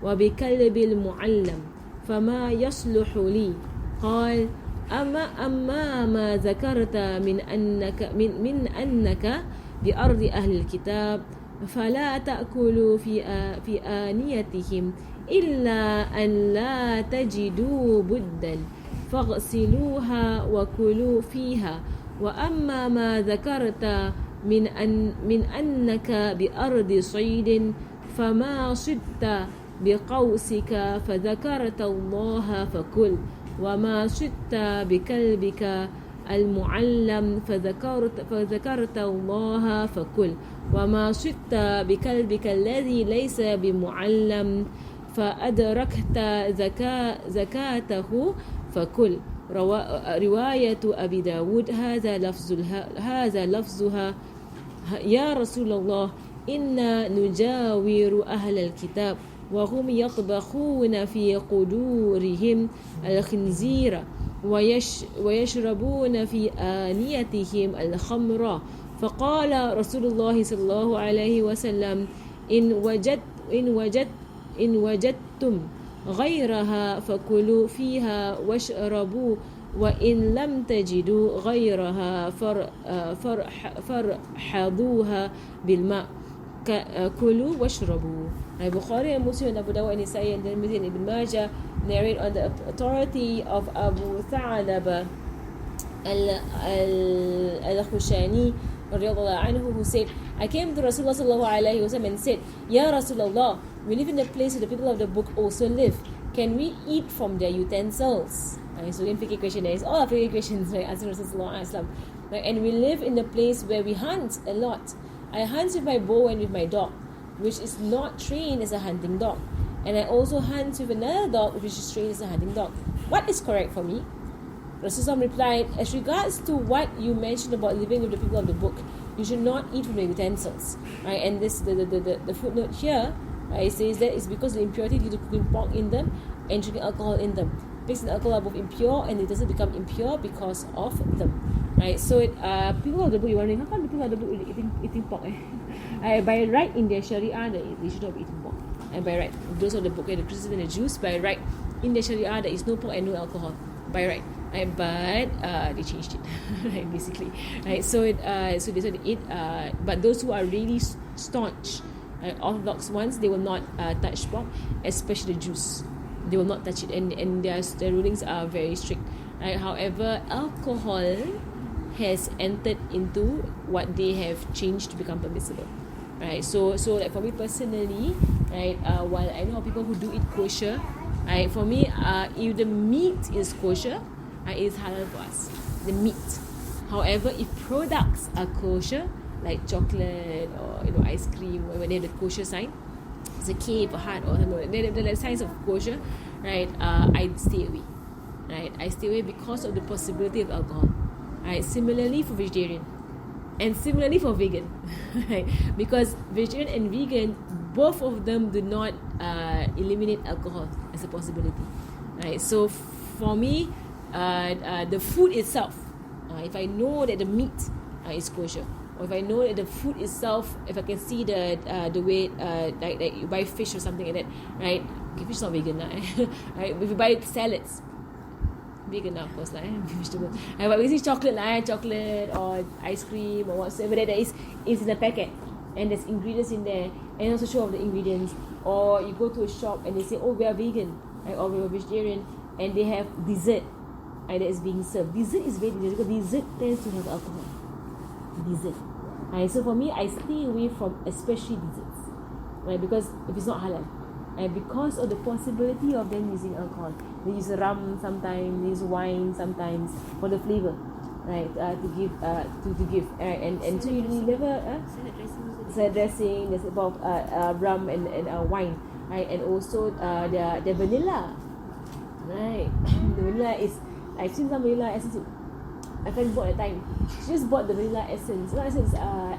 وبكلب المعلم فما يصلح لي؟ قال: أما ما ذكرت من أنك بأرض أهل الكتاب فلا تأكلوا في آنيتهم إلا أن لا تجدوا بدا فاغسلوها وكلوا فيها. وأما ما ذكرت من أنك بأرض صيد فما صدت بقوسك فذكرت الله فكل، وما صدت بكلبك المعلم فذكرت الله فكل، وما صدت بكلبك الذي ليس بمعلم فأدركت زكاته فكل. رواية أبي داود هذا لفظها: يا رسول الله، إنا نجاور أهل الكتاب وهم يطبخون في قدورهم الخنزير ويشربون في آنيتهم الخمر. فقال رسول الله صلى الله عليه وسلم: إن وجدتم غيرها فكلوا فيها واشربوا، وإن لم تجدوا غيرها فرحضوها بالماء كلوا واشربوا. Bukhari and Muslim and Abu Dawud and Nasa'i and Tirmidhi and Ibn Majah narrate on the authority of Abu Tha'laba al-Khushani radiyallahu anhu, who said, I came to Rasulullah sallallahu alayhi wa sallam and said, Ya Rasulullah, we live in a place where the people of the book also live. Can we eat from their utensils? So in fiqh question, there is all our fiqh questions, right? Answering Rasulullah sallallahu alayhi wa sallam. And we live in a place where we hunt a lot. I hunt with my bow and with my dog, which is not trained as a hunting dog. And I also hunt with another dog which is trained as a hunting dog. What is correct for me? Rasulullah replied, as regards to what you mentioned about living with the people of the book, you should not eat from the utensils. Right? And this the footnote here, it says that it's because the impurity due to cooking pork in them and drinking alcohol in them. Pigs and alcohol are both impure, and it doesn't become impure because of them. Right? So people of the book, you're wondering, how come people of the book eating pork? By right in their Sharia, they should not be eating pork. And by right, those of the book, the Christians and the Jews, by right in their Sharia, there is no pork and no alcohol. By right. But they changed it, right, basically. Right? So they said to eat. But those who are really staunch, orthodox ones, they will not touch pork, especially the Jews. They will not touch it, and their rulings are very strict. Right? However, alcohol has entered into what they have changed to become permissible. Right? So like for me personally, right, while I know people who do eat kosher, right, for me, if the meat is kosher, it is halal for us, the meat. However, if products are kosher, like chocolate or ice cream, or when they have the kosher sign, it's a cake or heart or something, the signs of kosher, right, I stay away. Right, I stay away because of the possibility of alcohol. Right, similarly for vegetarian, and similarly for vegan, right? Because vegetarian and vegan, both of them do not eliminate alcohol as a possibility. Right, so for me, the food itself, if I know that the meat is kosher, or if I know that the food itself, if I can see the way like you buy fish or something like that, right? Okay, fish is not vegan, right? If you buy salads, vegan of course lah, vegetable. But basically chocolate or ice cream or whatsoever that is in a packet, and there's ingredients in there, and also show of the ingredients. Or you go to a shop and they say, oh, we are vegan, right? Or we are vegetarian, and they have dessert that is being served. Dessert is very dangerous because dessert tends to have alcohol. Dessert. Right? So for me, I stay away from especially desserts, right? Because if it's not halal, and because of the possibility of them using alcohol, they use rum sometimes, they use wine sometimes for the flavor, right? To give, and so you never salad dressing. There's about rum and wine, right? And also the vanilla, right? The vanilla is, I've seen some vanilla essence. My friend bought at the time. She just bought the vanilla essence. Not essence,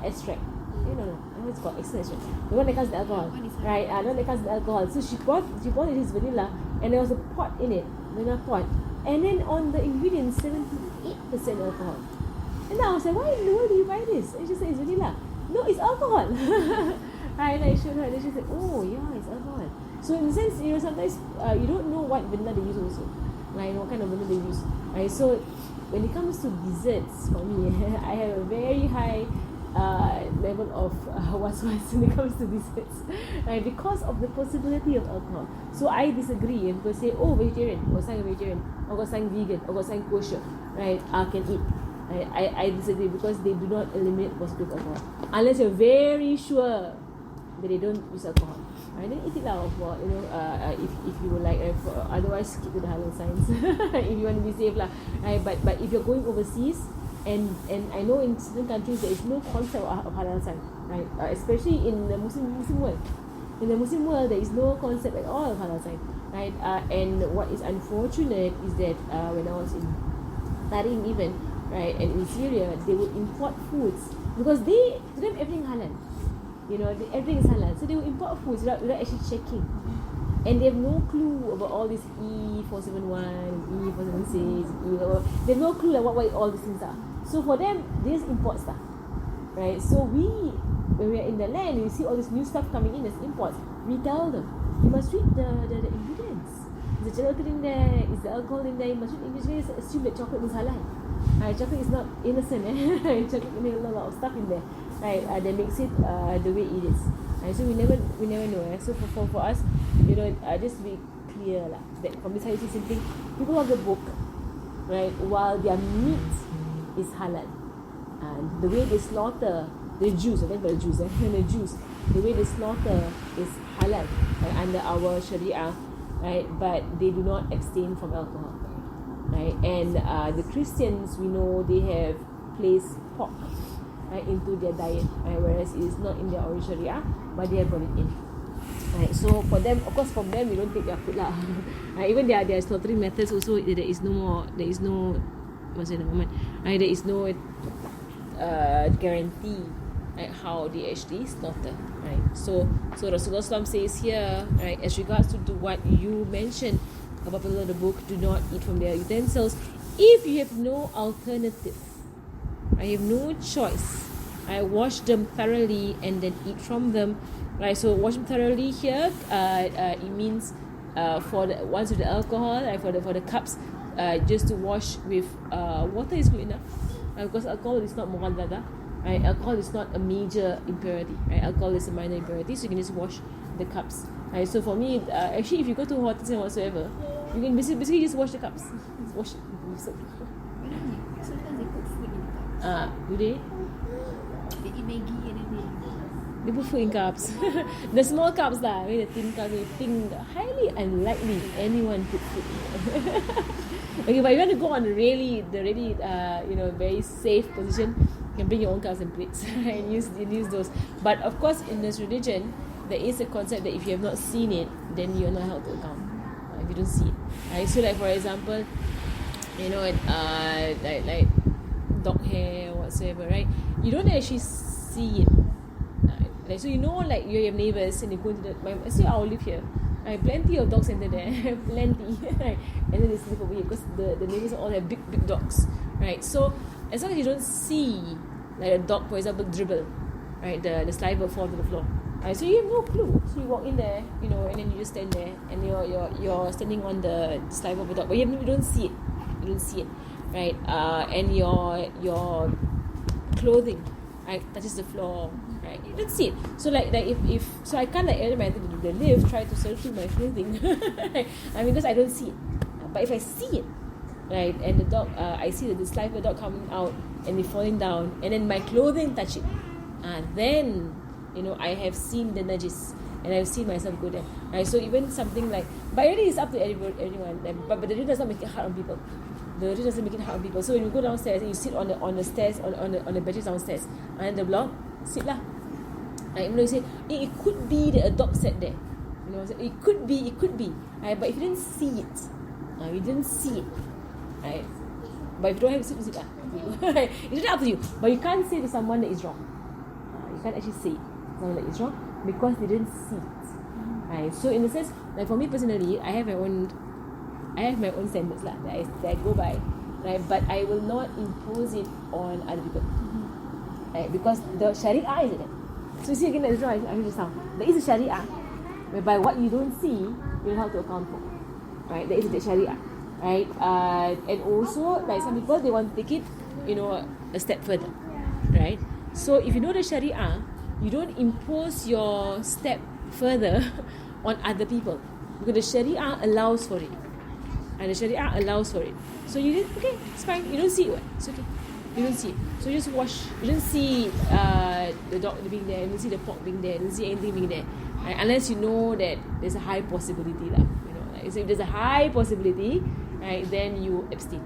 extract. No, I know it's called extract. The one that comes with alcohol, right? The one that comes with alcohol. So she bought this vanilla, and there was a pot in it, vanilla pot, and then on the ingredients 78% alcohol. And then I was like, why in the world do you buy this? And she said, it's vanilla. No, it's alcohol. Right? And I showed her, and then she said, oh yeah, it's alcohol. So in a sense, sometimes you don't know what vanilla they use also, like what kind of vanilla they use. Right? So when it comes to desserts, for me, I have a very high level of was-was when it comes to desserts, right? Because of the possibility of alcohol. So I disagree. If people say, oh, vegetarian, or sign vegetarian, or got sign vegan, or got sign kosher, right? I can eat. I disagree because they do not eliminate possibility of alcohol unless you're very sure that they don't use alcohol. Right? Then eat it out for if you would like. Otherwise, keep to the halal signs if you want to be safe lah. Right? But if you're going overseas, and I know in certain countries there is no concept of halal sign, right? Especially in the Muslim world. In the Muslim world, there is no concept at all of halal sign, right? And what is unfortunate is that when I was in studying even, right, and in Syria, they would import foods because to them everything halal. Everything is halal. So they will import foods without actually checking. And they have no clue about all this E471, E476, they have no clue like what all these things are. So for them, they just import stuff. Right? So when we are in the land, we see all this new stuff coming in as imports. We tell them, you must read the ingredients. Is the chocolate in there? Is the alcohol in there? You must read the ingredients. Assume that chocolate is halal. Chocolate is not innocent. Chocolate contains a lot of stuff in there. Right, that makes it the way it is. Right, so we never know. So for us, just to be clear that from this hadith is simply people of the book, right, while their meat is halal, the way they slaughter the Jews, the Jews, the way they slaughter is halal, right, under our Sharia, right, but they do not abstain from alcohol, right, and the Christians, we know they have placed pork, right, into their diet, right, whereas it is not in their original Sharia, but they have brought it in. Right, so for them, of course, from them we don't take their food lah. Right, even their slaughtering methods also, there is no guarantee, right, how they actually slaughter. Right, so Rasulullah says here, right, as regards to what you mentioned about people of the book, do not eat from their utensils if you have no alternative. I have no choice. I wash them thoroughly and then eat from them. Right, so wash them thoroughly here. It means for the ones with the alcohol, right, for the cups, just to wash with water is good enough. Because alcohol is not mughallada. Right, alcohol is not a major impurity. Right, alcohol is a minor impurity, so you can just wash the cups. Right, so for me, actually, if you go to hotels and whatsoever, you can basically just wash the cups. Just wash it with soap. Sometimes they put food in the cups. Do they? They eat Maggi and then they put food in cups. The small cups lah, the tin cups, you think highly unlikely anyone put food in them. Okay, but you want to go on the really very safe position, you can bring your own cups and plates and use those. But of course, in this religion, there is a concept that if you have not seen it, then you are not held to account. If you don't see it, right? So like for example, like dog hair or whatsoever, right? You don't actually see it. Like, so like you have neighbours and they go to see I will live here. I have plenty of dogs under there, plenty, right? And then they sleep over here because the neighbours all have big dogs, right? So as long as you don't see like a dog, for example, dribble, right? The saliva fall to the floor. Right, so you have no clue. So you walk in there, and then you just stand there, and you're standing on the saliva of a dog, but you don't see it. You don't see it, right? And your clothing, right, touches the floor, right? You don't see it. So like if so, I can't like the lift try to search through my clothing, because I don't see it. But if I see it, right, and the dog, I see the saliva dog coming out and it falling down, and then my clothing touch it, then I have seen the najis and I've seen myself go there. Right? So even something like, but really it's up to everyone. But the rule does not make it hard on people. The rule doesn't make it hard on people. So when you go downstairs and you sit on the stairs, on the benches downstairs, and the block, sit lah. Right? You say it could be that a dog sat there. It could be. Right? But if you didn't see it, right? But if you don't have to sit lah. It's up to you. But you can't say to someone that is wrong. You can't actually say someone that is wrong because they didn't see it. Right? So in a sense, like for me personally, I have my own standards lah that I go by, right? But I will not impose it on other people, right? Because the Sharia is it. So you see again, that's why I just now. There is a Sharia whereby what you don't see, you have to account for, right? There is the Sharia, right? And also like some people they want to take it, a step further, right? So if you know the Sharia, you don't impose your step further on other people because the Sharia allows for it. And the Sharia allows for it. So you did, okay, it's fine. You don't see it, it's okay. You don't see it. So you just wash. You don't see the dog being there. You don't see the pork being there. You don't see anything being there. Right? Unless you know that there's a high possibility lah. So if there's a high possibility, right, then you abstain.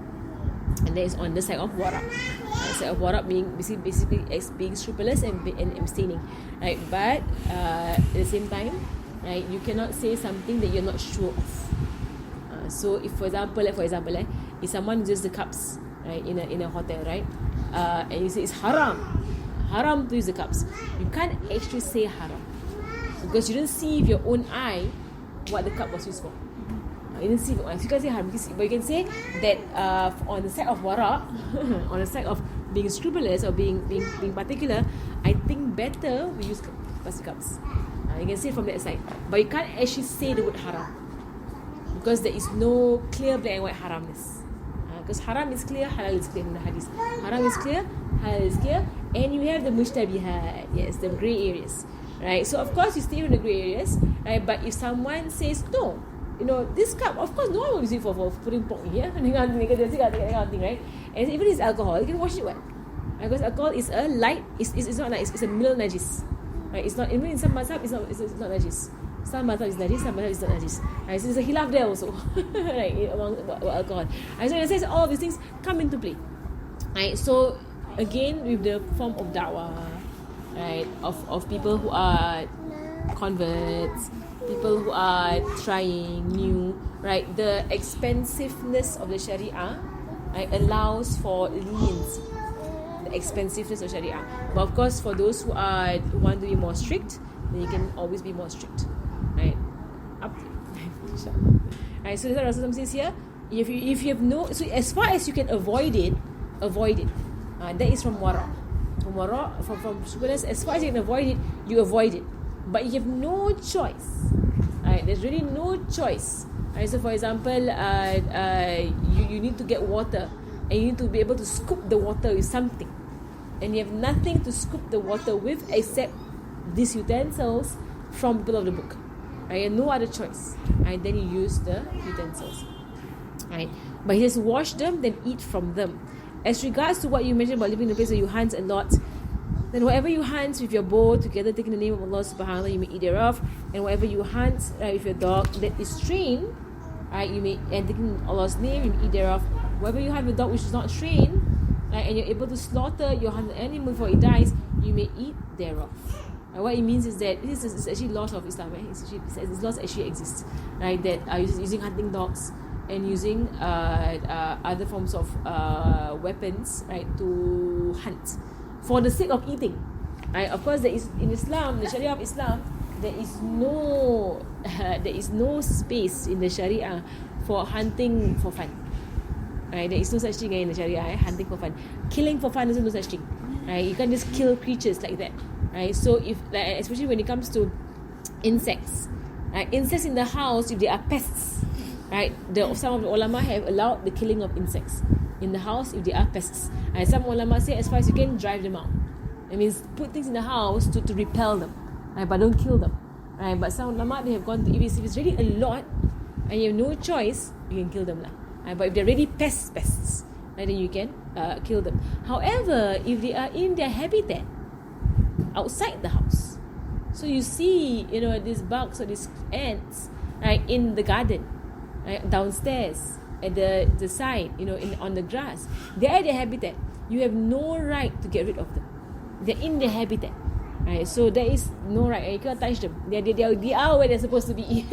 And that is on the side of wara'. The side of wara' being basically being scrupulous and abstaining, right? But at the same time, right, you cannot say something that you're not sure of. So if for example, if someone uses the cups, right, in a hotel, right, and you say it's haram to use the cups, you can't actually say haram because you don't see with your own eye what the cup was used for. You didn't see with your own eye. So you can't say haram, but you can say that on the side of wara', on the side of being scrupulous or being particular, I think better we use plastic cups. You can say it from that side, but you can't actually say the word haram because there is no clear black and white haramness. Because haram is clear, halal is clear in the hadith. Haram is clear, halal is clear, and you have the mushtabihat, yes, the grey areas, right? So of course you stay in the grey areas, right? But if someone says no, this cup, of course no one will use it for putting pork here, right? And even if it's alcohol, you can wash it what? Because alcohol is a light, it's not like it's a middle najis, right? It's not, even in some mazhab it's not najis. Some mazhab is najis, some mazhab is not najis. Right? So there's a hilaf there also, right? Among alcohol. Right? So in a sense, all of these things come into play. Right? So again, with the form of da'wah, right? Of people who are converts, people who are trying new, right? The expensiveness of the Sharia, right, allows for leniency. The expensiveness of Sharia. But of course, for those who want to be more strict, then you can always be more strict. Right, up to you. Right, so that's what Rasulullah says here. If you have no, so as far as you can avoid it. That is from wara'. From scrupulous. As far as you can avoid it, you avoid it. But you have no choice. Right, there's really no choice. Right, so for example, you need to get water, and you need to be able to scoop the water with something, and you have nothing to scoop the water with except these utensils from people of the book. Right, no other choice. Right, then you use the utensils. Right, but he says wash them, then eat from them. As regards to what you mentioned about living in a place where you hunt a lot, then whatever you hunt with your bow together, taking the name of Allah subhanahu wa ta'ala, you may eat thereof. And whatever you hunt, right, with your dog that is trained, right, you may, and taking Allah's name, you may eat thereof. Whatever you hunt with a dog which is not trained, right, and you're able to slaughter your hunted animal before it dies, you may eat thereof. What it means is that this is actually laws of Islam, right? These laws actually exist, right? That are using hunting dogs and using other forms of weapons, right, to hunt for the sake of eating, right? Of course, there is in Islam, the Sharia of Islam, there is no space in the Sharia for hunting for fun. Right? There is no such thing in the Sharia, hunting for fun. Killing for fun, there's no such thing. right? You can't just kill creatures like that, right? So if, like, especially when it comes to insects, right? Insects in the house, if they are pests, right? Some of the ulama have allowed the killing of insects in the house if they are pests. And some ulama say, as far as you can, drive them out. It means put things in the house to repel them, right? But don't kill them, right? But some ulama, they have gone to, if it's really a lot and you have no choice, you can kill them lah. Right? But if they're really pests, right, then you can kill them. However, if they are in their habitat outside the house, so you see, these bugs or these ants, right, in the garden, right, downstairs at the side, on the grass, they are their habitat. You have no right to get rid of them. They're in their habitat, right? So there is no right. You can't touch them. They are where they're supposed to be,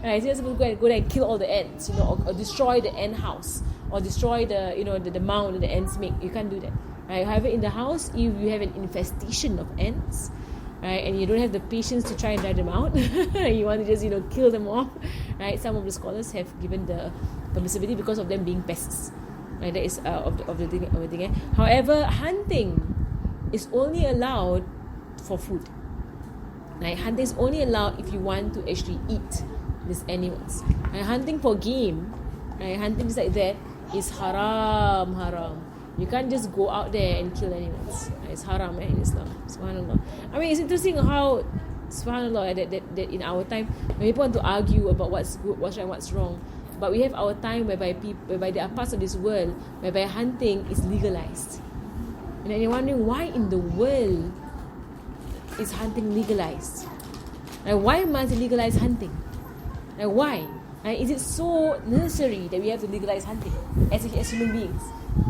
right? So you're supposed to go there and kill all the ants, or destroy the ant house, or destroy the mound that the ants make. You can't do that, right? However, in the house, if you have an infestation of ants, right, and you don't have the patience to try and drive them out, you want to just kill them off, right? Some of the scholars have given the permissibility because of them being pests, right? That is of the thing. However, hunting is only allowed for food, right? Hunting is only allowed if you want to actually eat these animals. And hunting for game, right? Hunting like that is haram. You can't just go out there and kill animals. It's haram in Islam. Subhanallah. I mean, it's interesting how, subhanallah, that in our time, when people want to argue about what's good, what's right, what's wrong, but we have our time whereby there are parts of this world whereby hunting is legalized. And you're wondering, why in the world is hunting legalized? Like, why must we legalize hunting? Like, why? Is it so necessary that we have to legalize hunting as human beings?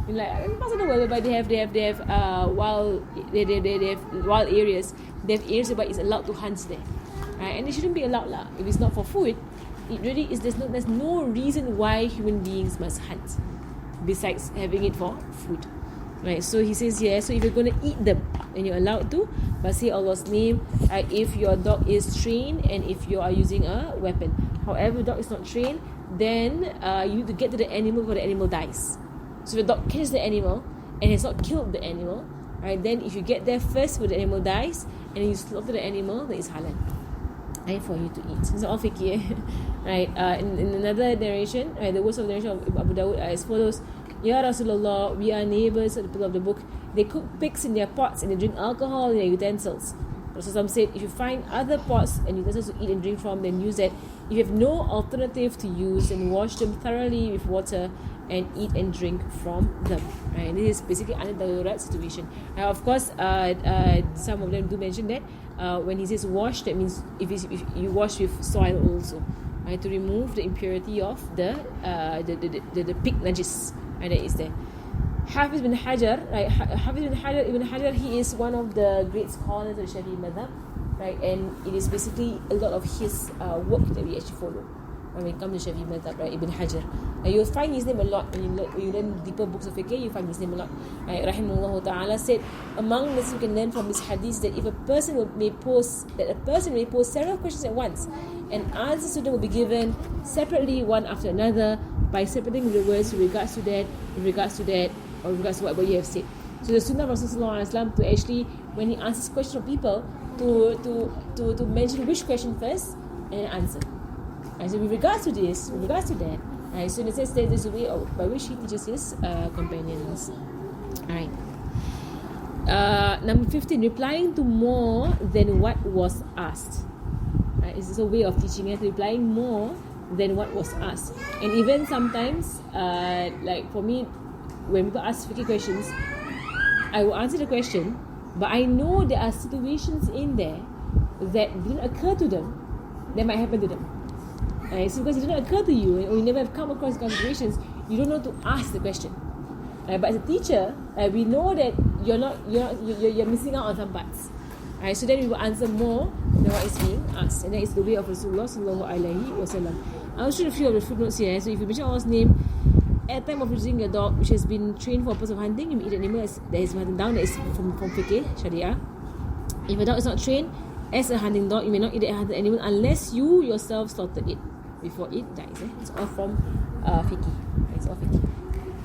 In parts of the world whereby they have wild areas, they have areas where it's allowed to hunt there, and it shouldn't be allowed lah. If it's not for food, it really is. There's no reason why human beings must hunt besides having it for food. Right, so he says here, so if you're going to eat them, then you're allowed to, but say Allah's name, if your dog is trained and if you are using a weapon. However, the dog is not trained, then you need to get to the animal before the animal dies. So if the dog catches the animal and has not killed the animal, right, then if you get there first before the animal dies and you slaughter the animal, then it's halal, right, for you to eat. It's all fiqh, right? In another narration, right, the words of the narration of Abu Dawud are as follows: Ya Rasulullah, we are neighbors of the people of the book. They cook pigs in their pots and they drink alcohol in their utensils. Rasulullah said, if you find other pots and utensils to eat and drink from, then use that. If you have no alternative to use, then wash them thoroughly with water and eat and drink from them. Right? And this is basically under the right situation. Now, of course, some of them do mention that when he says wash, that means if you wash with soil also, right, to remove the impurity of the pig najis. And that is there. Hafiz bin Hajar, right? Ibn Hajar, he is one of the great scholars of the Shafi'i madhab, right? And it is basically a lot of his work that we actually follow when it comes to Shafi'i madhab, right? Ibn Hajar. You'll find his name a lot when you learn deeper books of fiqh. You find his name a lot. Right? Rahimahullah Ta'ala said, among the things you can learn from this hadith, that if a person may pose several questions at once, and answers to them will be given separately, one after another, by separating the words with regards to that, or with regards to what you have said. So the sunnah of Rasulullah to actually, when he answers questions of people, to mention which question first and answer. And so with regards to that, right, so in a sense there is a way by which he teaches his companions. Alright. Number 15, replying to more than what was asked. Right, it's a way of teaching us, replying more than what was asked. And even sometimes, like for me, when people ask fiqh questions, I will answer the question, but I know there are situations in there that didn't occur to them that might happen to them. So because it didn't occur to you, or you never have come across situations, you don't know to ask the question. But as a teacher, we know that you're missing out on some parts. So then we will answer more than what is being asked, and that is the way of Rasulullah sallallahu alaihi wasallam. I'll show you a few of the footnotes here. So if you mention Allah's name at the time of using your dog, which has been trained for a purpose of hunting, you may eat an animal that is written down, that is from fiqh, sharia. If a dog is not trained as a hunting dog, you may not eat a hunted animal unless you yourself slaughtered it before it dies. It's all from fiqh. It's all fiqh.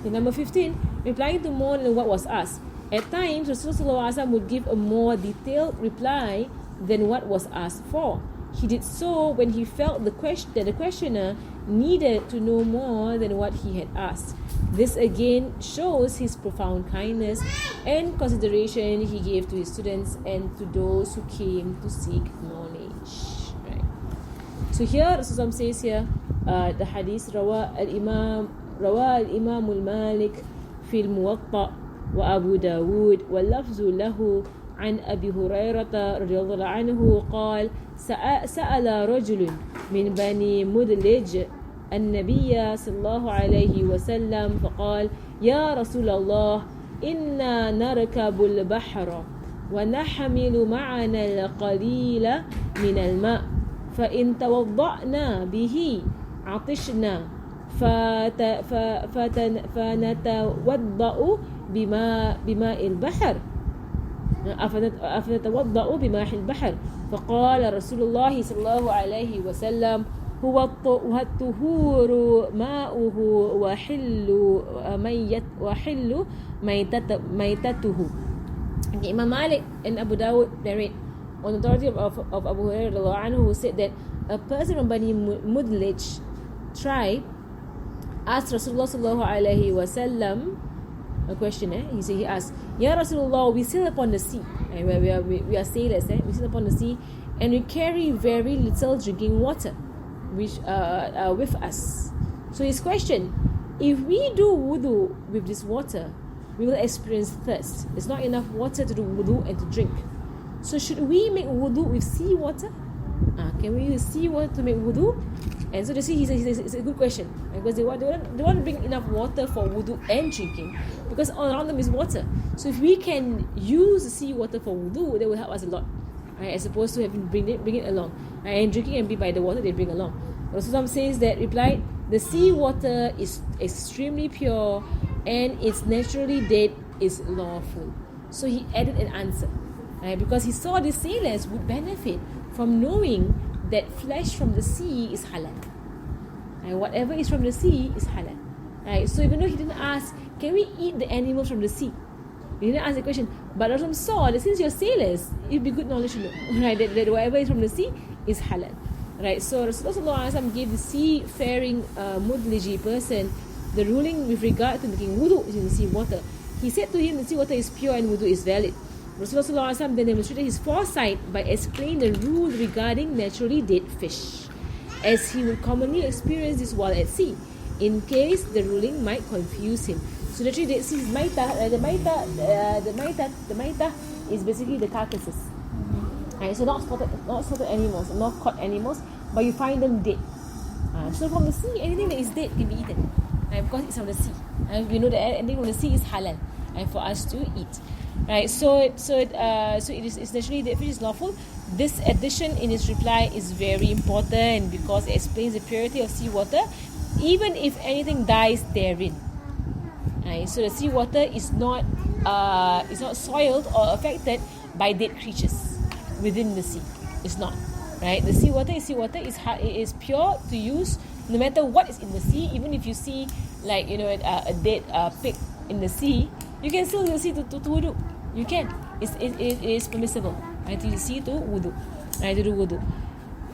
Okay, number 15, replying to more than what was asked. At times, Rasulullah SAW would give a more detailed reply than what was asked for. He did so when he felt that the questioner needed to know more than what he had asked. This again shows his profound kindness and consideration he gave to his students and to those who came to seek knowledge. Right. So here Rasulullah says here, the hadith Rawa al-Imam al-Malik fi al-Muwatta wa Abu Dawud wa lafzu lahu عن أبي هريرة رضي الله عنه قال سأل رجل من بني مدلج النبي صلى الله عليه وسلم فقال يا رسول الله إنا نركب البحر ونحمل معنا القليل من الماء فإن توضأنا به عطشنا فنتوضأ بماء البحر أفنتوضأ بماء البحر فقال رسول الله صلى الله عليه وسلم هو الطهور ماؤه وحل ميتته. Imam Malik and Abu Dawud narrate on the authority of Abu Hurairah who said that a person from Bani Mudlij tribe asked Rasulullah sallallahu alaihi wasallam a question. He asked, Ya Rasulullah, we sail upon the sea. We are sailors. We sail upon the sea and we carry very little drinking water with us. So his question, if we do wudu with this water, we will experience thirst. There's not enough water to do wudu and to drink. So should we make wudu with sea water? Can we use sea water to make wudu? And so he says it's a good question, because they want to bring enough water for wudu and drinking, because all around them is water. So if we can use the sea water for wudu, that will help us a lot, right? As opposed to having bring it along, right? And drinking and be by the water they bring along. Rasulullah says that replied, the sea water is extremely pure and its naturally dead is lawful. So he added an answer, right? Because he saw the sailors would benefit from knowing that flesh from the sea is halal. Right? Whatever is from the sea is halal. Right? So even though he didn't ask, can we eat the animals from the sea? He didn't ask the question. But Rasul saw that since you're sailors, it'd be good knowledge to know, right? That whatever is from the sea is halal. Right? So Rasulullah gave the seafaring Mudliji person the ruling with regard to making wudu in the sea water. He said to him, the sea water is pure and wudu is valid. Rasulullah then demonstrated his foresight by explaining the rule regarding naturally dead fish, as he would commonly experience this while at sea, in case the ruling might confuse him. So naturally dead sea is maita. The maita is basically the carcasses. Right, so not slaughtered animals, not caught animals, but you find them dead. So from the sea, anything that is dead can be eaten, because it's from the sea. We know that anything from the sea is halal, for us to eat. Right, so it is naturally that fish is lawful. This addition in his reply is very important because it explains the purity of seawater, even if anything dies therein. Right, so the seawater is not soiled or affected by dead creatures within the sea. It's not. Right, the seawater is pure to use no matter what is in the sea. Even if you see a dead pig in the sea, you can still use it to wudu. You can. It is permissible, right? To use it to wudu, right? To do wudu.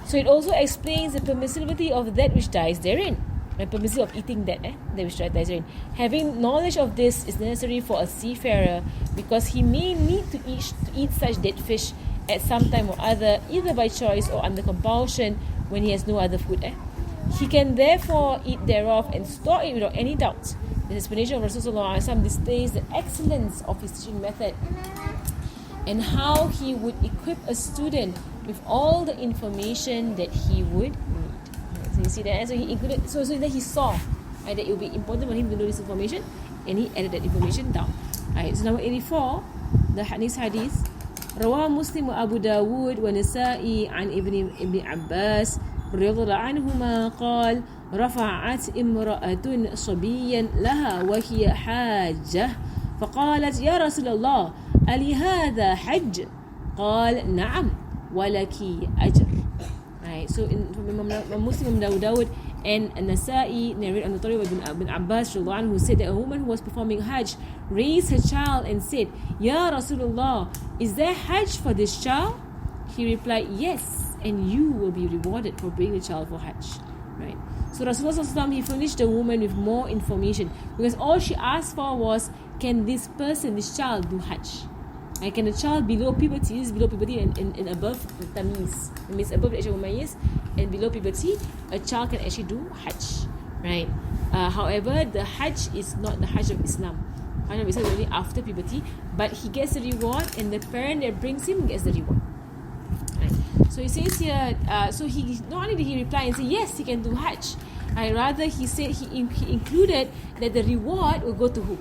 So it also explains the permissibility of that which dies therein, right? Permissibility of eating that which dies therein. Having knowledge of this is necessary for a seafarer because he may need to eat such dead fish at some time or other, either by choice or under compulsion when he has no other food. He can therefore eat thereof and store it without any doubt. The explanation of Rasulullah displays the excellence of his teaching method and how he would equip a student with all the information that he would need. So you see that, so he included, so that he saw that it would be important for him to know this information, and he added that information down. Right, so number 84, the hadith. رواه مسلم وأبو داود ونسائي عن ابن عباس رضي الله عنهما قال رفعت امرأة صبيا لها وهي حاجة فقالت يا رسول الله ألي هذا حج قال نعم ولك أجر. Right, so from Imam Muslim, Abu Dawud And An-Nasa'i narrated on the story of Ibn Abbas who said that a woman who was performing Hajj raised her child and said, Ya Rasulullah, is there Hajj for this child? He replied, yes, and you will be rewarded for bringing the child for Hajj. Right? So Rasulullah, he furnished the woman with more information, because all she asked for was, can this child do Hajj? And can a child below puberty, and above Tamiz, it means above the age of Umayyas and below puberty, a child can actually do Hajj. Right? However, the Hajj is not the Hajj of Islam. Hajj of Islam is only after puberty, but he gets the reward, and the parent that brings him gets the reward. Right. So he says here, so he not only did he reply and say yes, he can do Hajj, rather he said he included that the reward will go to who?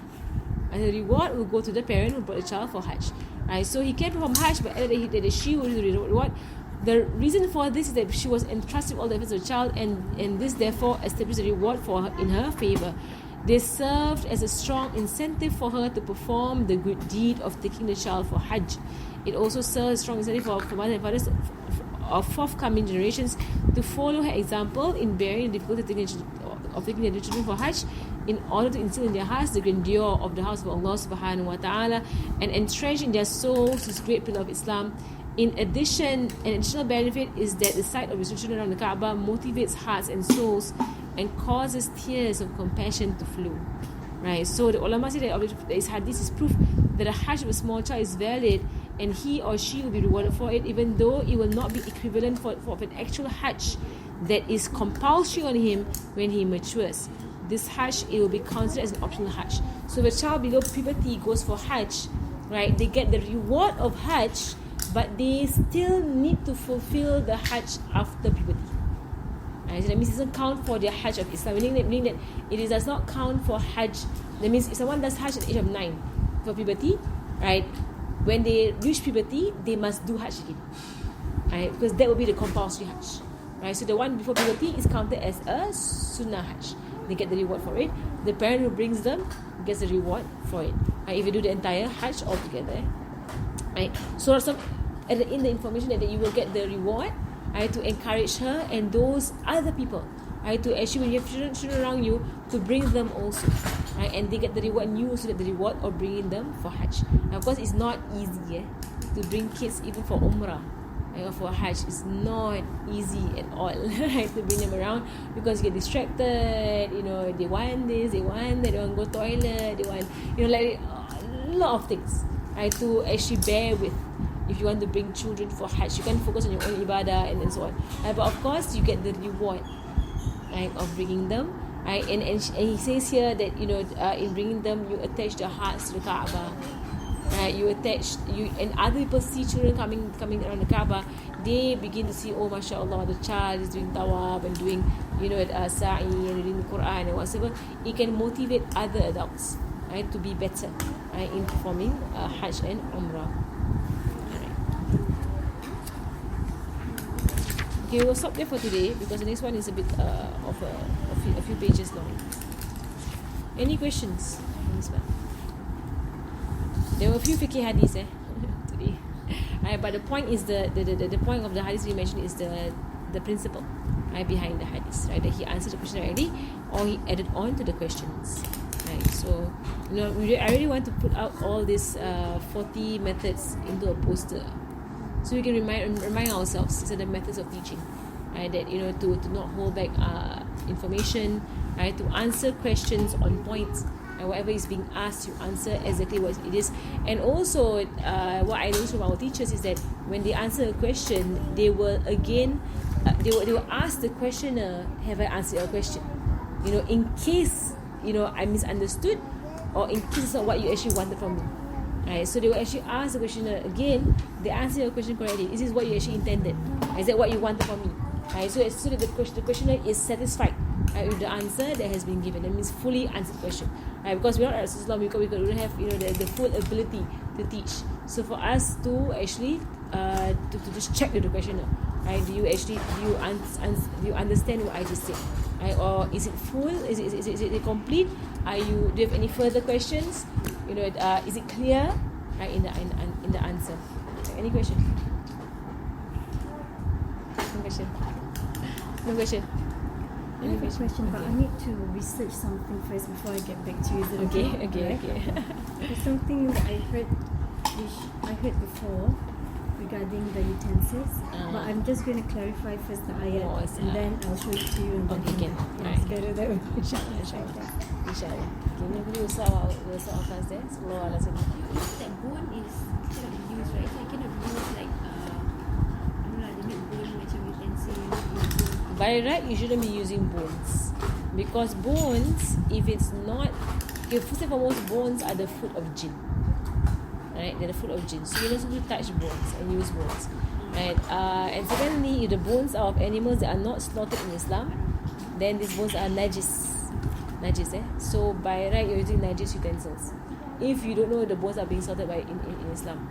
And the reward will go to the parent who brought the child for Hajj. Right. So he can perform Hajj, but that she will do the reward. The reason for this is that she was entrusted with all the efforts of the child, and this therefore established a reward for her in her favor. They served as a strong incentive for her to perform the good deed of taking the child for Hajj. It also serves as a strong incentive for mothers and fathers of forthcoming generations to follow her example in bearing the difficulty of taking their children for Hajj, in order to instill in their hearts the grandeur of the house of Allah subhanahu wa ta'ala, and entrench in their souls this great pillar of Islam. In addition, an additional benefit is that the sight of his children around the Kaaba motivates hearts and souls and causes tears of compassion to flow. Right? So the ulama say that this hadith is proof that a Hajj of a small child is valid, and he or she will be rewarded for it, even though it will not be equivalent for an actual Hajj that is compulsory on him when he matures. This Hajj, it will be considered as an optional Hajj. So if a child below puberty goes for Hajj, right, they get the reward of Hajj, but they still need to fulfill the Hajj after puberty. Right? So that means it doesn't count for their Hajj of Islam, meaning that it does not count for Hajj. That means if someone does Hajj at the age of 9 for puberty, right, when they reach puberty, they must do Hajj again, right? Because that will be the compulsory Hajj, right? So the one before puberty is counted as a Sunnah Hajj. They get the reward for it. The parent who brings them gets the reward for it. Right? If you do the entire Hajj altogether, right? So in the information that you will get the reward, right, to encourage her and those other people, right, to actually when you have children around you, to bring them also, right, and they get the reward, and you also get the reward of bringing them for Hajj. And of course, it's not easy to bring kids even for Umrah, right, or for Hajj. It's not easy at all, right, to bring them around, because you get distracted. They want this, they want that, they want to go toilet, they want, like a lot of things, right, to actually bear with. If you want to bring children for Hajj, you can focus on your own ibadah and so on. But of course, you get the reward, right, of bringing them. Right? And he says here that in bringing them, you attach their hearts to the Kaaba. Right? And other people see children coming around the Kaaba. They begin to see, oh, mashallah, the child is doing tawaf and doing sa'i and reading the Quran and whatever. It can motivate other adults, right, to be better, right, in performing Hajj and Umrah. Okay, we'll stop there for today, because the next one is a bit of a few pages long. Any questions on this one? There were a few fiqh hadiths today. Right, but the point is the point of the hadith we mentioned is the principle, right, behind the hadith, right, that he answered the question already, or he added on to the questions. Right, so I really want to put out all these 40 methods into a poster, so we can remind ourselves. These are the methods of teaching, right? That to not hold back information, right? To answer questions on points, and whatever is being asked, you answer exactly what it is. And also, what I noticed from our teachers is that when they answer a question, they will again they will ask the questioner, "Have I answered your question?" In case I misunderstood, or in case it's not what you actually wanted from me. Right, so they will actually ask the questioner again. They answer your question correctly. Is this what you actually intended? Is that what you wanted from me? Right, so that the questioner is satisfied, right, with the answer that has been given. That means fully answered question. Right, because we're not at Islam, we don't have the full ability to teach. So for us to actually to just check with the questioner, right? Do you understand what I just said? Right, or is it full? Is it complete? Do you have any further questions? Is it clear, right, in the answer? Any question? No question. I have a question, but I need to research something first before I get back to you. Is it Okay. Alright. There's something that I heard before regarding the utensils, but I'm just going to clarify first the ayat, and then I'll show it to you. And Okay, can. Yes, better that way. Inshallah. Inshallah. Okay, maybe we'll start our class there. Sallallahu alaihi wasallam. That bone is cannot be used, right? So I cannot use like they make bone macam utensil. By right, you shouldn't be using bones, because bones, if it's not, first and foremost, bones are the food of jinn, right? They're the food of jinn, so you're not supposed to touch bones and use bones, right? And secondly, if the bones are of animals that are not slaughtered in Islam, then these bones are najis, So by right, you're using najis utensils. If you don't know the bones are being slaughtered in Islam,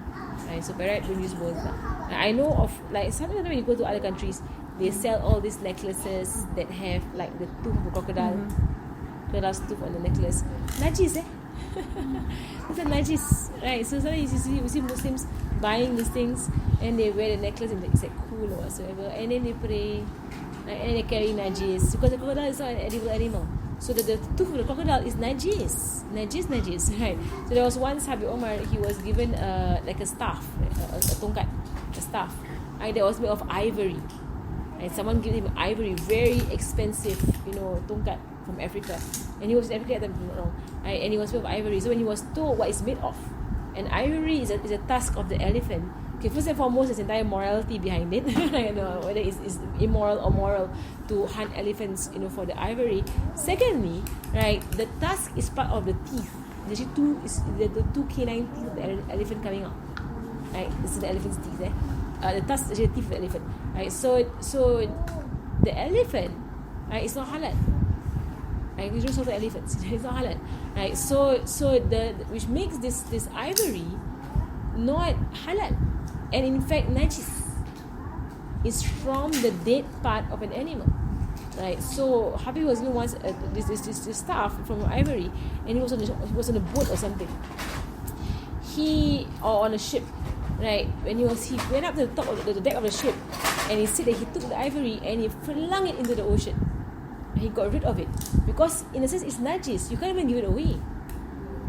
right? So by right, don't use bones. I know of, like, sometimes when you go to other countries, they sell all these necklaces that have like the tooth of a crocodile, crocodile's tooth on the necklace. Najis, It's a najis, right? So sometimes you see Muslims buying these things and they wear the necklace and it's like cool or whatsoever, and then they pray, right? And then they carry najis because the crocodile is not an edible animal. So the tooth of the crocodile is najis, right? So there was one Sahabi Omar, he was given like a staff, a tongkat, a staff, right, that was made of ivory. And someone gave him ivory, very expensive, tongkat from Africa. And he was in Africa at the time, right? And he was made of ivory. So when he was told what it's made of, and ivory is a tusk of the elephant. Okay, first and foremost, there's entire morality behind it. Whether it's immoral or moral to hunt elephants, for the ivory. Secondly, right, the tusk is part of the teeth. There's the two canine teeth of the elephant coming out. Right, this is the elephant's teeth. The tusk is the teeth of the elephant. Right, so the elephant, right, it's not halal. Right, we don't slaughter elephants. It's not halal. Right, so which makes this ivory not halal, and in fact najis. It's from the dead part of an animal. Right, so Habib was given once this staff from ivory, and he was on a boat or something. Or on a ship. Right, when he went up to the top of the deck of the ship, and he said that he took the ivory and he flung it into the ocean. And he got rid of it because, in a sense, it's najis. You can't even give it away.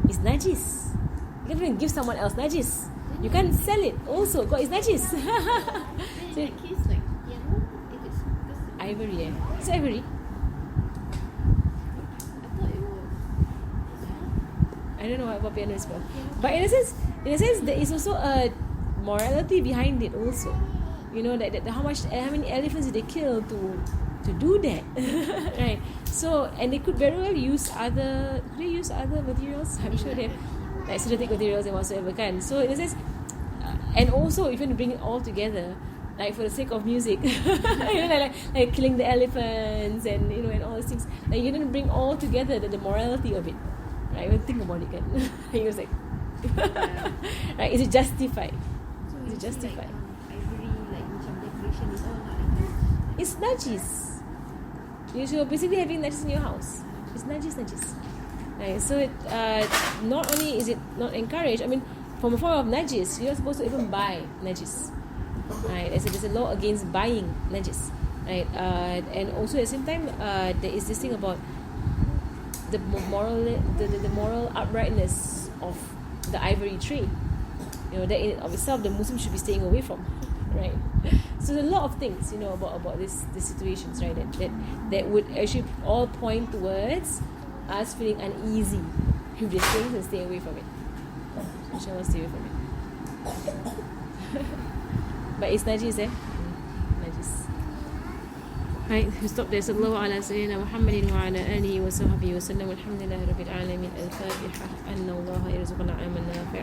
It's najis. You can't even give someone else najis. You can't sell it. Also, God, it's najis. So in that case, like if it's ivory, it's ivory. I thought it was. I don't know what piano is called, but in a sense, there is also a morality behind it also. That how many elephants did they kill to do that? Right, so, and they could very well use other materials. I'm sure they have like synthetic materials and whatsoever kind. So in a sense, and also if you want to bring it all together, like for the sake of music, like killing the elephants and and all those things, like you didn't bring all together the morality of it, right? Even think about it, kan? He was like, right? Is it justified? So Is it justified? Like, ivory, like macam decoration is all not like It's najis. You're basically having najis in your house. It's najis. Right? So not only is it not encouraged, I mean, from a form of najis, you're not supposed to even buy najis. Right? There's a law against buying najis. Right? And also at the same time, there is this thing about the moral uprightness of the ivory trade. That in of itself the Muslim should be staying away from, right? So there's a lot of things about these situations, right? That would actually all point towards us feeling uneasy with these things and stay away from it. Inshallah, stay away from it. But it's najis, najis. Right, we stop there. Sallallahu ala sayyidina Muhammadin wa ala alihi wa sahbihi wa sallam. Alhamdulillahi rabbil alamin. Al-Fatiha. Anna Allah yarzuquna ilman nafi'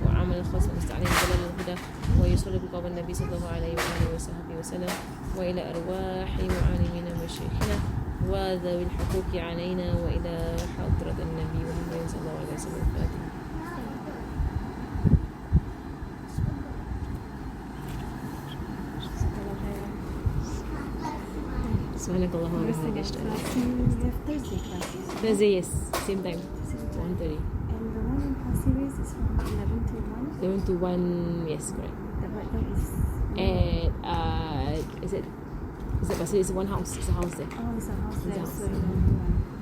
wa amal khas musta'in dalal al-huda wa yusalli bi qawl an-nabi sallallahu alayhi wa alihi wa sahbihi wa sallam wa ila arwahi mu'alimin mashayikhina wa dhawi al-huquqi alayna wa ila hadrat an-nabi Muhammad sallallahu alayhi wa sallam. Al-Fatiha. Subhanakallahumma wa bihamdika ashhadu an la ilaha We have Thursday classes. Thursday, yes, same time, 1:30. And the one in Pasir Ris is from 11 to 1. 11 to 1, yes, correct. The what time is? And is it It's a one house. It's a house there. Oh, it's a house there. It's a house. So you don't do one.